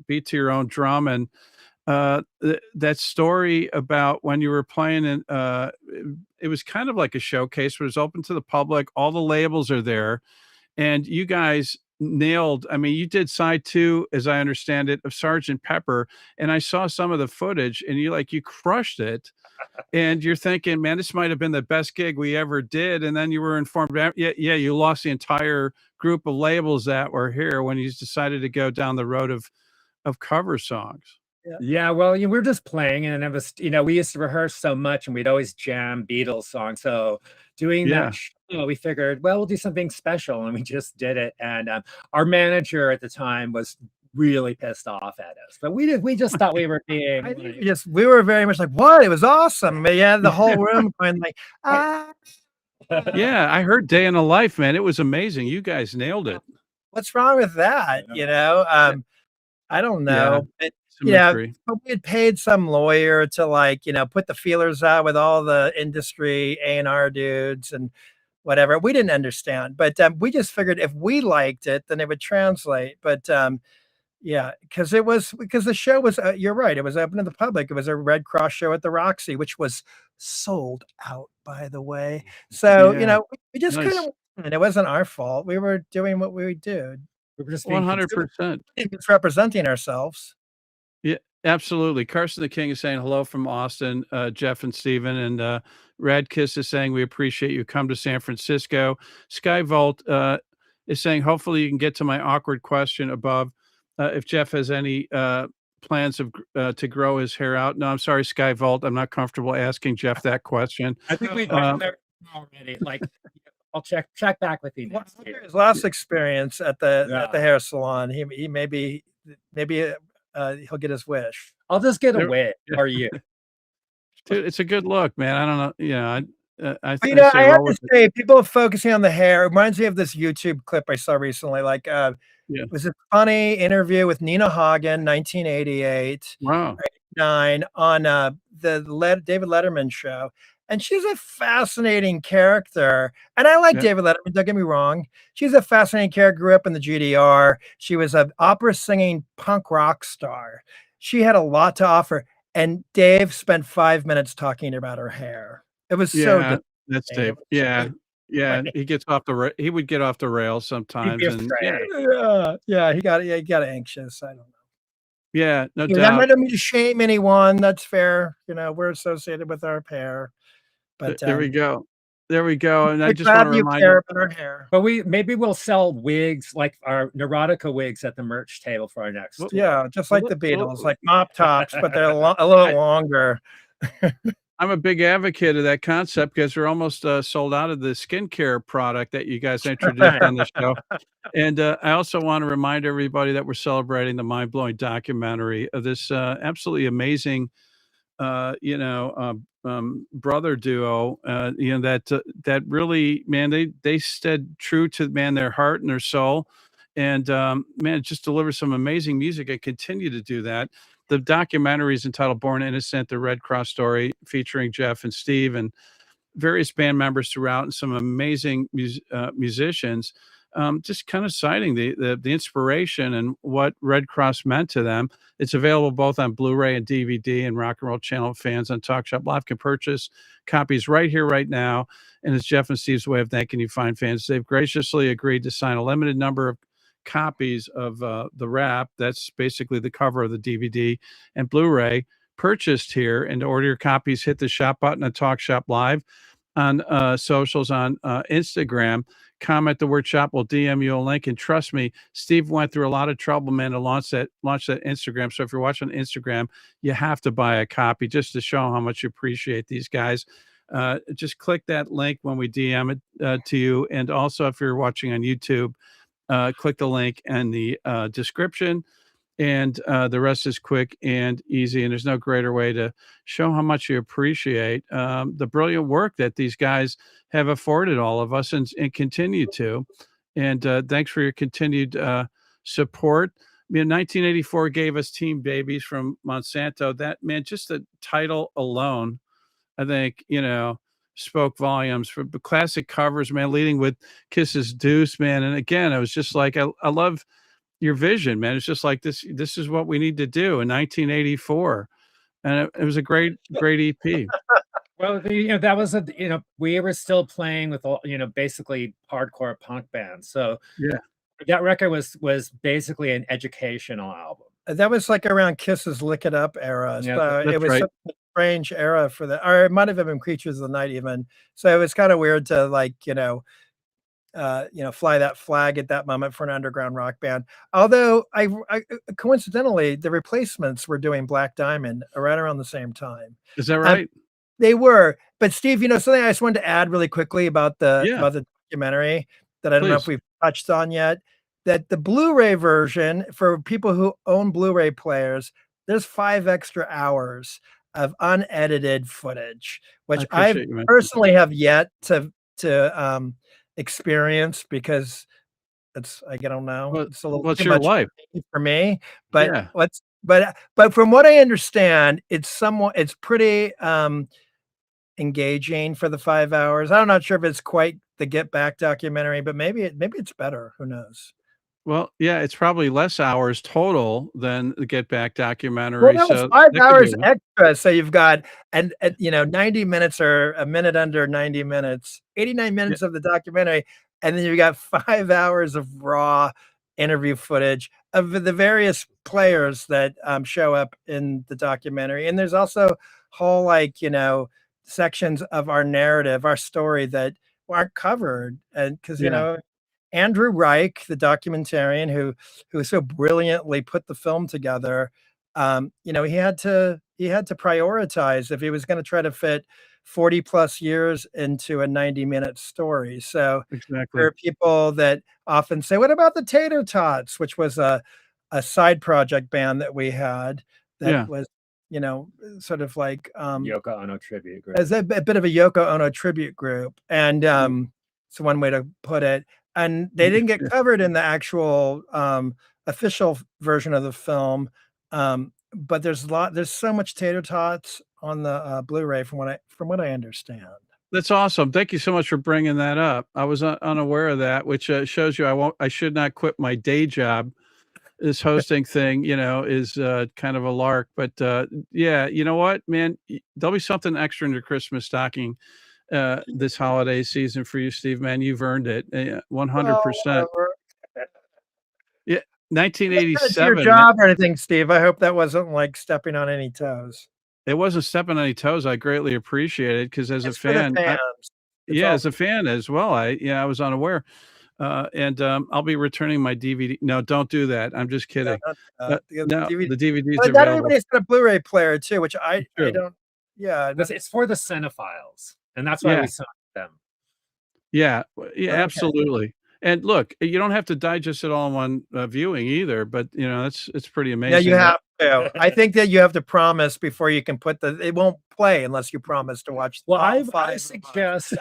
beat to your own drum, and that story about when you were playing in, it was kind of like a showcase, but it was open to the public. All the labels are there, and you guys nailed. I mean, you did side 2, as I understand it, of Sergeant Pepper, and I saw some of the footage, and you crushed it. And you're thinking, man, this might have been the best gig we ever did. And then you were informed, yeah, you lost the entire group of labels that were here when you decided to go down the road of cover songs. Yeah, well, we're just playing, and it was, we used to rehearse so much, and we'd always jam Beatles songs. So doing Yeah. that, we figured, well, we'll do something special, and we just did it. And our manager at the time was really pissed off at us, but we just thought we were being we were very much like, what? It was awesome. But yeah, the whole room going like, ah. Yeah, I heard Day in the Life, man. It was amazing. You guys nailed it. What's wrong with that? I don't know. Yeah. But we had paid some lawyer to put the feelers out with all the industry A&R dudes and whatever. We didn't understand, but we just figured if we liked it, then it would translate. But yeah, because the show was, you're right, it was open to the public. It was a Redd Kross show at the Roxy, which was sold out, by the way. So, we just couldn't, and it wasn't our fault. We were doing what we do. We were just 100%. Misrepresenting ourselves. Yeah, absolutely. Carson the King is saying hello from Austin, Jeff and Steven, and Rad Kiss is saying we appreciate you. Come to San Francisco. Skyvolt is saying hopefully you can get to my awkward question above. If Jeff has any plans to grow his hair out. No, I'm sorry, Skyvolt. I'm not comfortable asking Jeff that question. I think we've done that already. Like, I'll check back with you. His last experience at the hair salon, he maybe he'll get his wish. I'll just get a wig. Are you? Dude, it's a good look, man. I don't know. Yeah, I have to say, people focusing on the hair. It reminds me of this YouTube clip I saw recently. Like, it was a funny interview with Nina Hagen, 1988, wow, 89, on the David Letterman show. And she's a fascinating character. And I like David Letterman, don't get me wrong. She's a fascinating character, grew up in the GDR. She was an opera singing punk rock star. She had a lot to offer. And Dave spent 5 minutes talking about her hair. It was so good. That's Dave. Yeah. Yeah. He he would get off the rails sometimes. And he got anxious. I don't know. Yeah, no doubt. I don't mean to shame anyone. That's fair. we're associated with our hair. But there we go. There we go. And I just want to remind you about our hair. But maybe we'll sell wigs, like our Neurotica wigs, at the merch table for our next. Yeah, just like the Beatles, like mop tops, but they're a little longer. I'm a big advocate of that concept because we're almost sold out of the skincare product that you guys introduced on the show. And I also want to remind everybody that we're celebrating the mind-blowing documentary of this absolutely amazing, brother duo, that really, man, they stayed true to, man, their heart and their soul. And man, just deliver some amazing music and continue to do that. The documentary is entitled Born Innocent, the Redd Kross Story, featuring Jeff and Steve and various band members throughout and some amazing musicians, just kind of citing the inspiration and what Redd Kross meant to them. It's available both on Blu-ray and DVD, and Rock and Roll Channel fans on Talk Shop Live can purchase copies right here, right now. And it's Jeff and Steve's way of thanking you fine fans. They've graciously agreed to sign a limited number of copies of the wrap. That's basically the cover of the DVD and Blu-ray purchased here. And to order your copies, hit the shop button on Talk Shop Live on socials, on Instagram. Comment the word shop, we'll DM you a link. And trust me, Steve went through a lot of trouble, man, to launch that Instagram. So if you're watching Instagram, you have to buy a copy just to show how much you appreciate these guys. Just click that link when we DM it to you. And also, if you're watching on YouTube, click the link in the description, and the rest is quick and easy. And there's no greater way to show how much you appreciate the brilliant work that these guys have afforded all of us and continue to. And thanks for your continued support. 1984 gave us Teen Babies from Monsanto. That, man, just the title alone, I think, spoke volumes. For classic covers, man, leading with Kiss's Deuce, man. And again, I was just like, I love your vision, man. It's just like this is what we need to do in 1984. And it was a great EP. Well, that was we were still playing with all, basically hardcore punk bands. So Yeah. that record was basically an educational album. That was like around Kiss's Lick It Up era. Yeah, So that's it was right. such a strange era for that, or it might have been Creatures of the Night even. So it was kind of weird to like, fly that flag at that moment for an underground rock band. Although I coincidentally, the Replacements were doing Black Diamond right around the same time. Is that right? They were, but Steve, something I just wanted to add really quickly about the documentary that I don't know if we've touched on yet. That the Blu-ray version, for people who own Blu-ray players, there's 5 extra hours of unedited footage, which I personally have yet to experience because I don't know. Well, it's a little what's too your much life for me, but yeah. but from what I understand, it's pretty engaging for the 5 hours. I'm not sure if it's quite the Get Back documentary, but maybe it's better. Who knows? Well, yeah, it's probably less hours total than the Get Back documentary. Well, that was So 5 that could hours be extra. So you've got 90 minutes or a minute under 90 minutes, 89 minutes of the documentary, and then you've got 5 hours of raw interview footage of the various players that show up in the documentary. And there's also whole sections of our narrative, our story that aren't covered, and because Andrew Reich, the documentarian who so brilliantly put the film together, he had to prioritize if he was going to try to fit 40 plus years into a 90-minute story. So there are people that often say, what about the Tater Tots, which was a side project band that we had that was sort of like Yoko Ono tribute group. As a bit of a Yoko Ono tribute group, and it's one way to put it. And they didn't get covered in the actual official version of the film, but there's so much Tater Tots on the Blu-ray from what I understand. That's awesome. Thank you so much for bringing that up. I was unaware of that, which shows you I should not quit my day job. This hosting thing, is kind of a lark, but yeah, you know what, man, there'll be something extra in your Christmas stocking this holiday season for you, Steve, man. You've earned it 100%. Yeah. 1987. Your job or anything, Steve. I hope that wasn't like stepping on any toes. It wasn't stepping on any toes. I greatly appreciate it because as a fan, as a fan as well, I was unaware. And I'll be returning my DVD. No, don't do that. I'm just kidding. No, the DVDs are not available. everybody's got a Blu-ray player too, which I don't. Yeah, it's for the cinephiles, and that's why we signed them. Yeah, absolutely. And look, you don't have to digest it all in one viewing either, but it's pretty amazing. Yeah, you have to. I think that you have to promise before you can put it won't play unless you promise to watch. Well, I suggest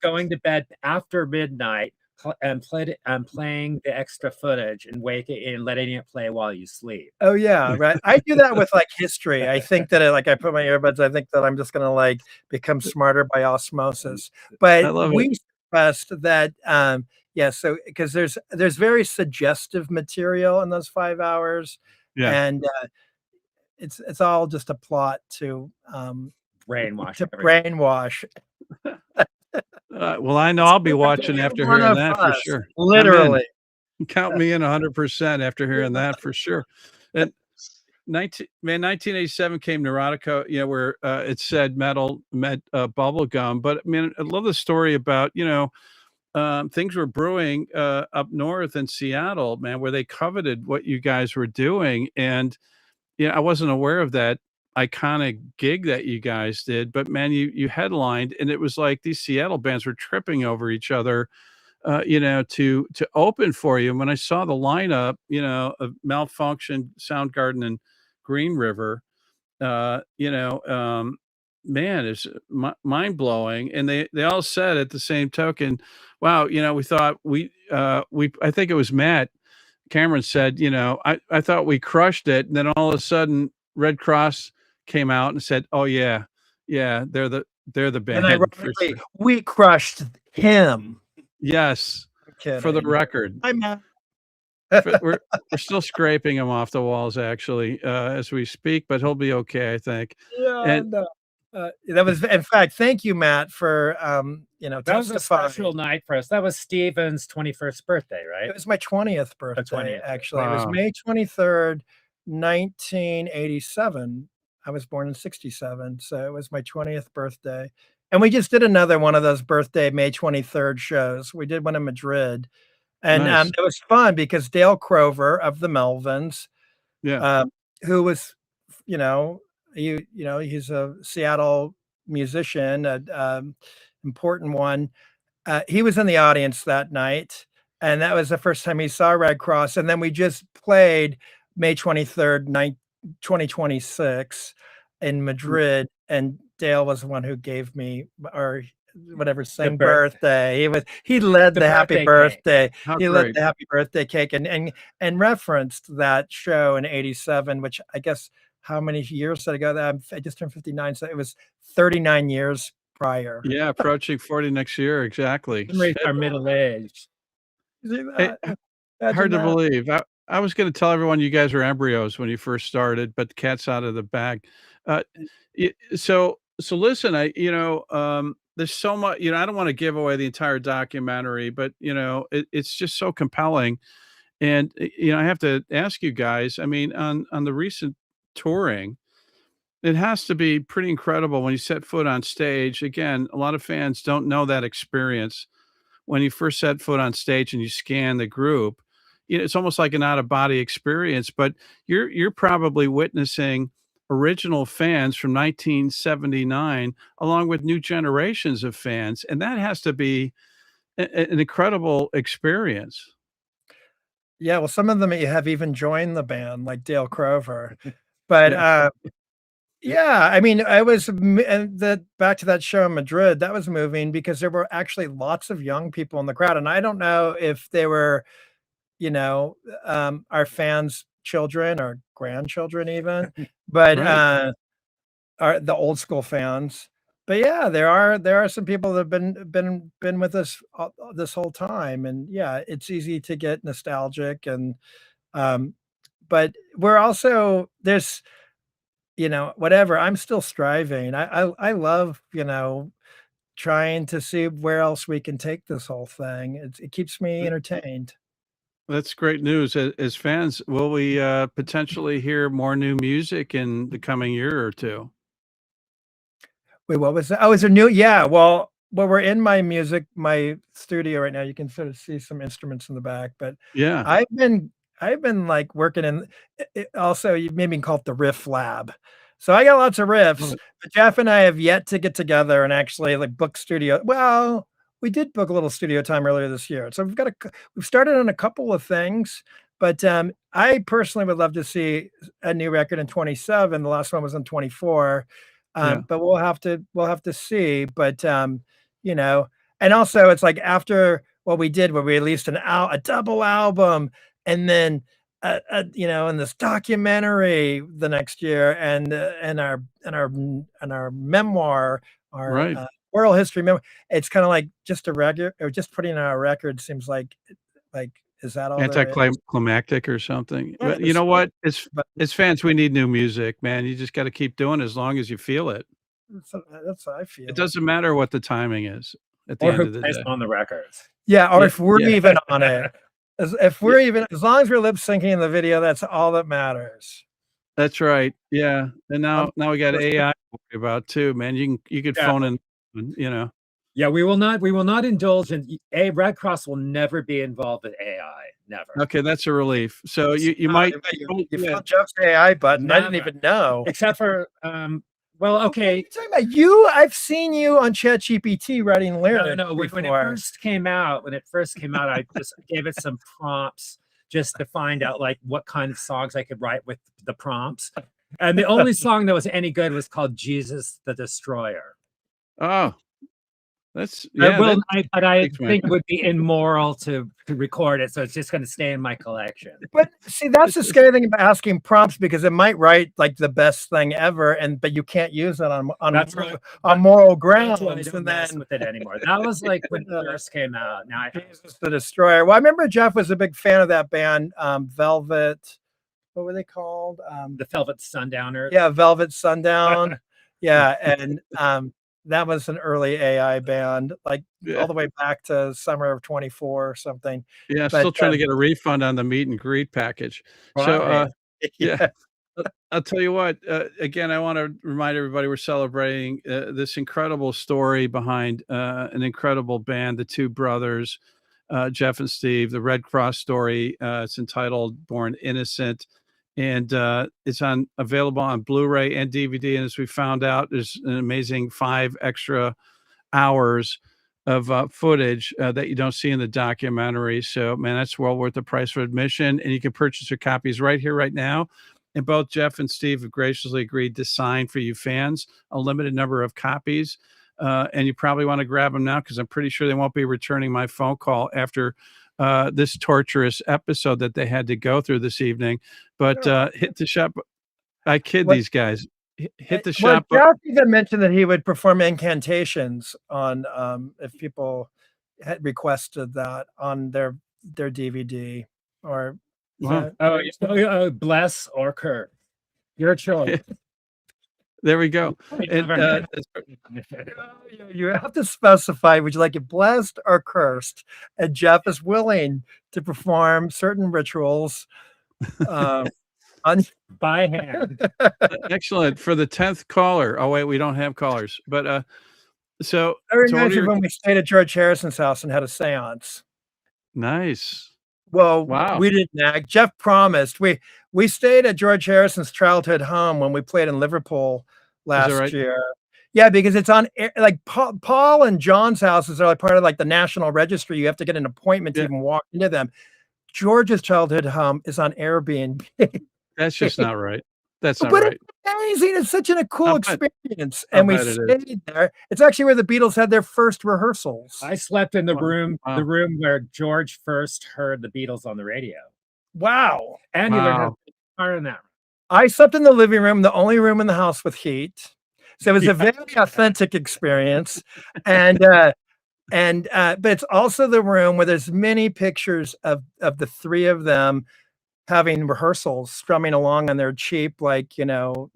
going to bed after midnight and playing the extra footage and letting it play while you sleep. Oh yeah, right. I do that with like history. I think that I put my earbuds. I think that I'm just gonna become smarter by osmosis. But we stressed that so because there's very suggestive material in those 5 hours, and it's all just a plot to brainwash. Well, I know I'll be watching after hearing that for sure. Literally. Count me in 100% after hearing that for sure. And 1987 came Neurotica, where it said metal met bubblegum. But I mean, I love the story about, things were brewing up north in Seattle, man, where they coveted what you guys were doing. And I wasn't aware of that iconic gig that you guys did, but man, you headlined, and it was like these Seattle bands were tripping over each other, to open for you. And when I saw the lineup, of Malfunction, Soundgarden, and Green River, man, it's mind blowing. And they all said at the same token, wow, we thought I think it was Matt Cameron said, I thought we crushed it. And then all of a sudden Redd Kross came out and said, oh yeah, they're the band. And ironically, we crushed him. Yes. For the record. Hi, Matt. we're still scraping him off the walls actually, as we speak, but he'll be okay, I think. Yeah, And no. That was, in fact, thank you, Matt, for That was a special night for us. That was Steven's 21st birthday, right? It was my 20th birthday, 20th. actually. It Wow. was May 23rd, 1987. I was born in 67, so it was my 20th birthday. And we just did another one of those birthday May 23rd shows. We did one in Madrid. And Nice. it was fun because Dale Crover of the Melvins, Yeah. who was, he's a Seattle musician, important one. He was in the audience that night, and that was the first time he saw Redd Kross. And then we just played May 23rd, 2026 in Madrid, and Dale was the one who gave me, or whatever, sang birthday. He led the happy birthday. He led the happy birthday cake and referenced that show in 87, which I guess how many years did I go there? I just turned 59, so it was 39 years prior. Yeah, approaching 40 next year, exactly. Our middle age. Hard to believe. I was going to tell everyone you guys were embryos when you first started, but the cat's out of the bag. So listen, there's so much, I don't want to give away the entire documentary, but it's just so compelling. And I have to ask you guys, I mean, on the recent touring, it has to be pretty incredible when you set foot on stage. Again, a lot of fans don't know that experience. When you first set foot on stage and you scan the group, it's almost like an out-of-body experience, but you're probably witnessing original fans from 1979 along with new generations of fans, and that has to be an incredible experience. Yeah, well, some of them have even joined the band, like Dale Crover. But yeah, I mean, I was back to that show in Madrid. That was moving because there were actually lots of young people in the crowd, and I don't know if they were, our fans' children or grandchildren even, but Right. are the old school fans. But yeah, there are some people that have been with us this whole time, and yeah, it's easy to get nostalgic, and but we're also whatever. I'm still striving. I love trying to see where else we can take this whole thing. It keeps me entertained. That's great news. As fans, will we potentially hear more new music in the coming year or two? Wait, what was that? Oh, is there new? Yeah, well, we're in my studio right now. You can sort of see some instruments in the back, but Yeah. I've been like working in also, you maybe call it the riff lab. So I got lots of riffs, but Jeff and I have yet to get together and actually like book studio. Well, we did book a little studio time earlier this year. So we've started on a couple of things, but I personally would love to see a new record in 27. The last one was in 24. But we'll have to see. But and also it's like after what we did, where we released a double album, and then in this documentary the next year, and our memoir, our oral history memoir. It's kind of like just a regular, or just putting out a record seems like is that all? Anticlimactic or something. But you know what? As fans, we need new music, man. You just got to keep doing it as long as you feel it. That's how I feel. It doesn't matter what the timing is at the Or end who of the plays day. on the records. Yeah, or if we're even on it. As long as we're lip syncing in the video, that's all that matters. That's right. Yeah. And now we got AI to worry about too, man. You could phone in, Yeah, we will not indulge in Redd Kross will never be involved with AI. Never. Okay, that's a relief. So you might you felt Jeff's AI button. I didn't even know. Except for well, okay. What are you talking about? You, I've seen you on ChatGPT writing lyrics. No, when it first came out, I just gave it some prompts just to find out like what kind of songs I could write with the prompts. And the only song that was any good was called Jesus the Destroyer. Oh, That's but I thanks, man. think it would be immoral to record it, so it's just going to stay in my collection. But see, that's the scary thing about asking prompts, because it might write like the best thing ever, but you can't use it on moral grounds. I don't mess with it anymore. That was like when it first came out. Now Jesus the Destroyer. Well, I remember Jeff was a big fan of that band, Velvet. What were they called? The Velvet Sundowners. Yeah, Velvet Sundown. Yeah, and that was an early AI band, like all the way back to summer of 24 or something. Yeah, I'm still trying to get a refund on the meet and greet package. So, yeah, I'll tell you what, again, I want to remind everybody we're celebrating this incredible story behind an incredible band, the two brothers, Jeff and Steve, the Redd Kross Story. It's entitled Born Innocent. And it's available on Blu-ray and DVD. And as we found out, there's an amazing 5 extra hours of footage that you don't see in the documentary. So, man, that's well worth the price for admission. And you can purchase your copies right here, right now. And both Jeff and Steve have graciously agreed to sign for you fans a limited number of copies. And you probably want to grab them now, because I'm pretty sure they won't be returning my phone call after this torturous episode that they had to go through this evening. But hit the shop. I kid these guys. Hit the shop. Jeff even mentioned that he would perform incantations on if people had requested that on their DVD or bless or curse, your choice. There we go. And, you have to specify, would you like it blessed or cursed? And Jeff is willing to perform certain rituals by hand. Excellent. For the 10th caller. Oh, wait, we don't have callers. But so I remember when we stayed at George Harrison's house and had a seance. Nice. Well, wow. We didn't act. Jeff promised. We stayed at George Harrison's childhood home when we played in Liverpool last year. Yeah, because it's on like Paul and John's houses are like part of like the National Registry. You have to get an appointment to even walk into them. George's childhood home is on Airbnb. That's just not right. That's not right. It's amazing. It's such a cool experience. And we stayed there. It's actually where the Beatles had their first rehearsals. I slept in the room where George first heard the Beatles on the radio. Wow. And he learned how to play guitar in that room. I slept in the living room, the only room in the house with heat. So it was a very authentic experience. And but it's also the room where there's many pictures of the three of them having rehearsals, strumming along on their cheap, like, German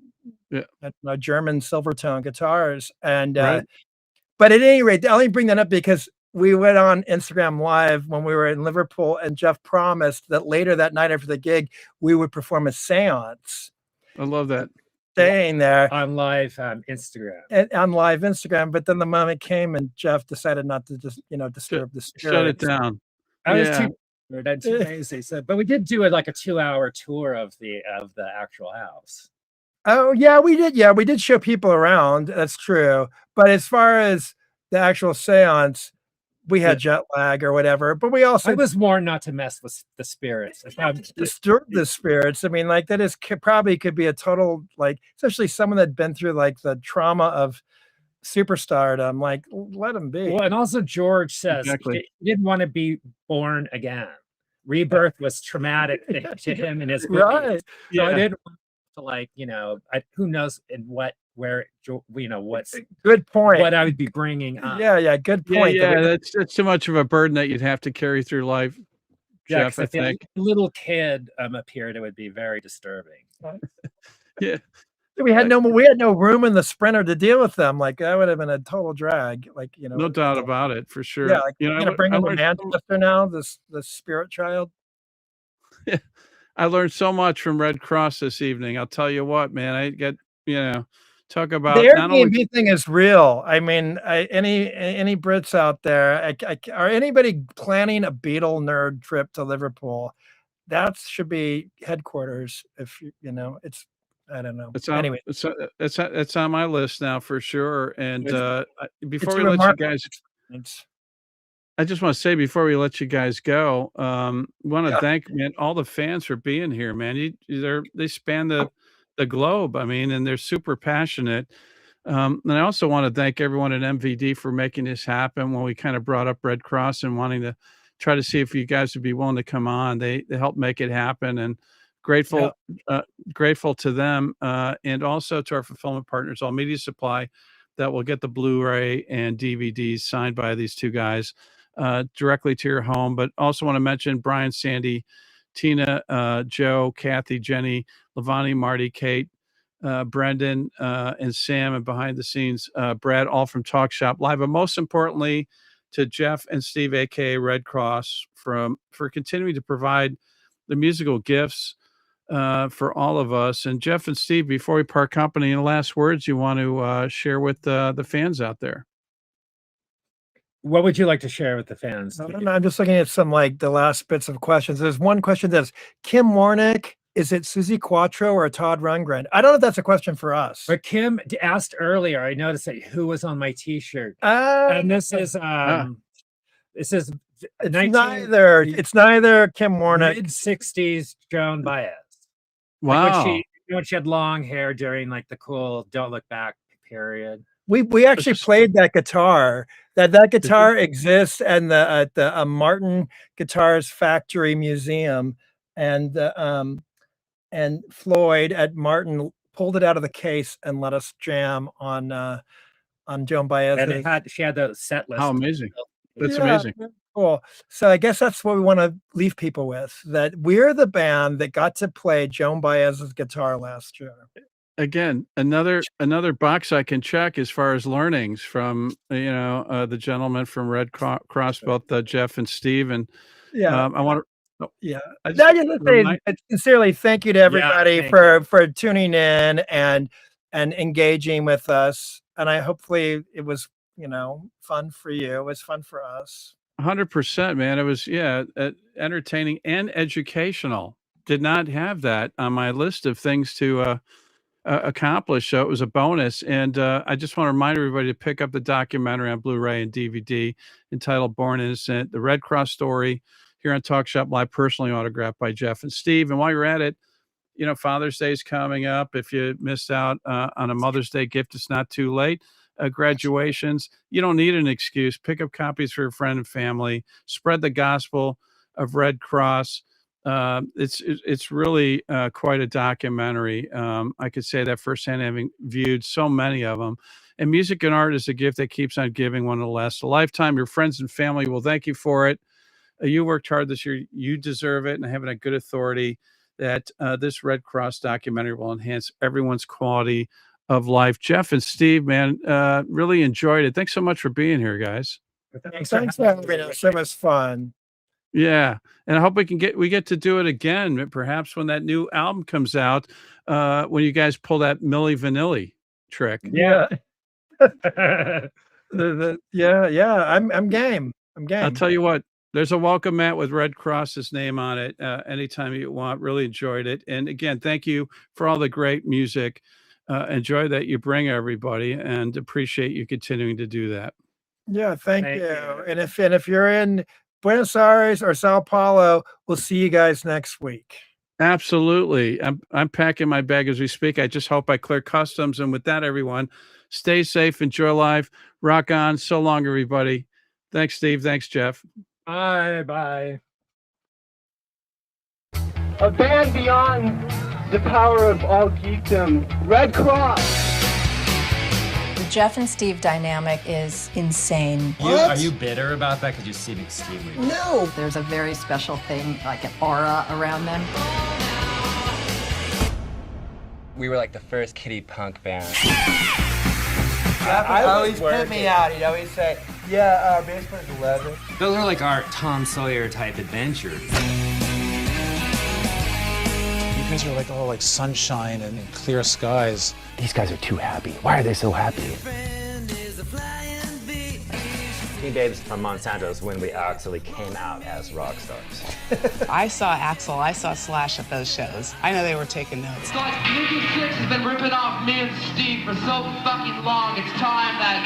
Silvertone guitars. And but at any rate, I only bring that up because we went on Instagram Live when we were in Liverpool, and Jeff promised that later that night after the gig, we would perform a seance. I love that. Staying there on live Instagram. On live Instagram, but then the moment came and Jeff decided not to just, disturb the spirit. Shut it down. I was too crazy. So, but we did do like a 2-hour tour of the actual house. Oh yeah, we did. Yeah, we did show people around. That's true. But as far as the actual seance, we had jet lag or whatever, but we also was warned not to mess with the spirits. Disturb the spirits. I mean, like that is probably could be a total, like, especially someone that'd been through like the trauma of superstardom. Like, let them be. Well, and also George says he didn't want to be born again. Rebirth was traumatic to him and his movies. So I didn't want to, like, who knows in where what's good point, what I would be bringing up. Yeah, good point. That's too much of a burden that you'd have to carry through life, Jeff. I think a little kid appeared, it would be very disturbing. Yeah, we had no room in the Sprinter to deal with them. Like, that would have been a total drag. Like, no doubt about it, for sure. Yeah, like, you're gonna bring them to Manchester now, this spirit child. Yeah, I learned so much from Redd Kross this evening. I'll tell you what, man. I get talk about the Airbnb thing is real. I mean, any Brits out there, or anybody planning a Beatle nerd trip to Liverpool, that should be headquarters. If it's, I don't know. Anyway, it's on my list now for sure. And before we let you guys, I just want to say before we let you guys go, want to thank all the fans for being here, man. They span the globe. I mean, and they're super passionate. And I also want to thank everyone at MVD for making this happen. When we kind of brought up Redd Kross and wanting to try to see if you guys would be willing to come on, they helped make it happen, and grateful grateful to them, and also to our fulfillment partners, All Media Supply, that will get the Blu-ray and DVDs signed by these two guys directly to your home. But also want to mention Brian, Sandy, Tina, Joe, Kathy, Jenny, Lavani, Marty, Kate, Brendan, and Sam, and behind the scenes, Brad, all from Talk Shop Live. But most importantly, to Jeff and Steve, aka Redd Kross, for continuing to provide the musical gifts for all of us. And Jeff and Steve, before we part company, any last words you want to share with the fans out there? What would you like to share with the fans? No, I'm just looking at some like the last bits of questions. There's one question that's Kim Warnick. Is it Susie Quattro or Todd Rundgren? I don't know if that's a question for us. But Kim asked earlier, I noticed that who was on my t-shirt. And this is it's neither Kim Warnick. Mid-60s Joan Baez. Wow. Like when she had long hair during like the cool Don't Look Back period. We actually played that guitar. That guitar exists at the Martin Guitars Factory Museum, and Floyd at Martin pulled it out of the case and let us jam on Joan Baez. And she had the set list. How amazing! That's amazing. Cool. So I guess that's what we want to leave people with, that we're the band that got to play Joan Baez's guitar last year. Again, another box I can check as far as learnings from the gentlemen from Redd Kross, both Jeff and Steve, and I want to. I just say sincerely thank you to everybody for tuning in and engaging with us. And hopefully it was fun for you. It was fun for us. 100%, man. It was entertaining and educational. Did not have that on my list of things to accomplish, so it was a bonus. And I just want to remind everybody to pick up the documentary on Blu-ray and DVD entitled Born Innocent, the Redd Kross Story, here on Talk Shop Live, personally autographed by Jeff and Steve. And while you're at it, Father's Day is coming up. If you missed out on a Mother's Day gift, it's not too late. Graduations, you don't need an excuse. Pick up copies for your friend and family. Spread the gospel of Redd Kross. It's really quite a documentary. I could say that firsthand, having viewed so many of them. And music and art is a gift that keeps on giving, one that lasts a lifetime. Your friends and family will thank you for it. You worked hard this year. You deserve it. And having a good authority that this Redd Kross documentary will enhance everyone's quality of life. Jeff and Steve, man, really enjoyed it. Thanks so much for being here, guys. Thanks for having us. It was fun. Yeah, and I hope we get to do it again, perhaps when that new album comes out, when you guys pull that Milli Vanilli trick. Yeah. I'm game. I'll tell you what, there's a welcome mat with Redd Kross's name on it anytime you want. Really enjoyed it. And again, thank you for all the great music and joy that you bring everybody, and appreciate you continuing to do that. Yeah, thank you. And if you're in Buenos Aires or Sao Paulo, we'll see you guys next week. Absolutely. I'm packing my bag as we speak. I just hope I clear customs. And with that, everyone, stay safe, enjoy life, rock on. So long, everybody. Thanks, Steve. Thanks, Jeff. Bye. A band beyond the power of all geekdom, Redd Kross. The Jeff and Steve dynamic is insane. Are you bitter about that because you see Steve leave? No. There's a very special thing, like an aura around them. We were like the first kiddie punk band. Jeff would always put me out. He'd always say, yeah, our bass player's 11. Those are like our Tom Sawyer type adventures. You guys are like all like sunshine and clear skies. These guys are too happy. Why are they so happy? Teen Days from Monsanto's when we actually came out as rock stars. I saw Axl, I saw Slash at those shows. I know they were taking notes. Guys, Nikki Sixx has been ripping off me and Steve for so fucking long. It's time that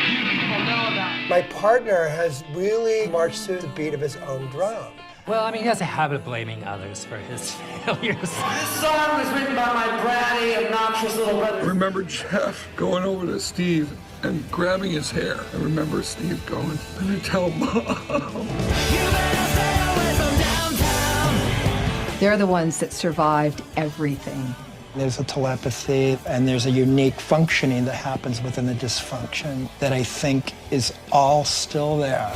you people know about it. My partner has really marched to the beat of his own drum. Well, I mean, he has a habit of blaming others for his failures. This song was written by my bratty, obnoxious little brother. I remember Jeff going over to Steve and grabbing his hair. I remember Steve going, "Better tell Mom." They're the ones that survived everything. There's a telepathy and there's a unique functioning that happens within the dysfunction that I think is all still there.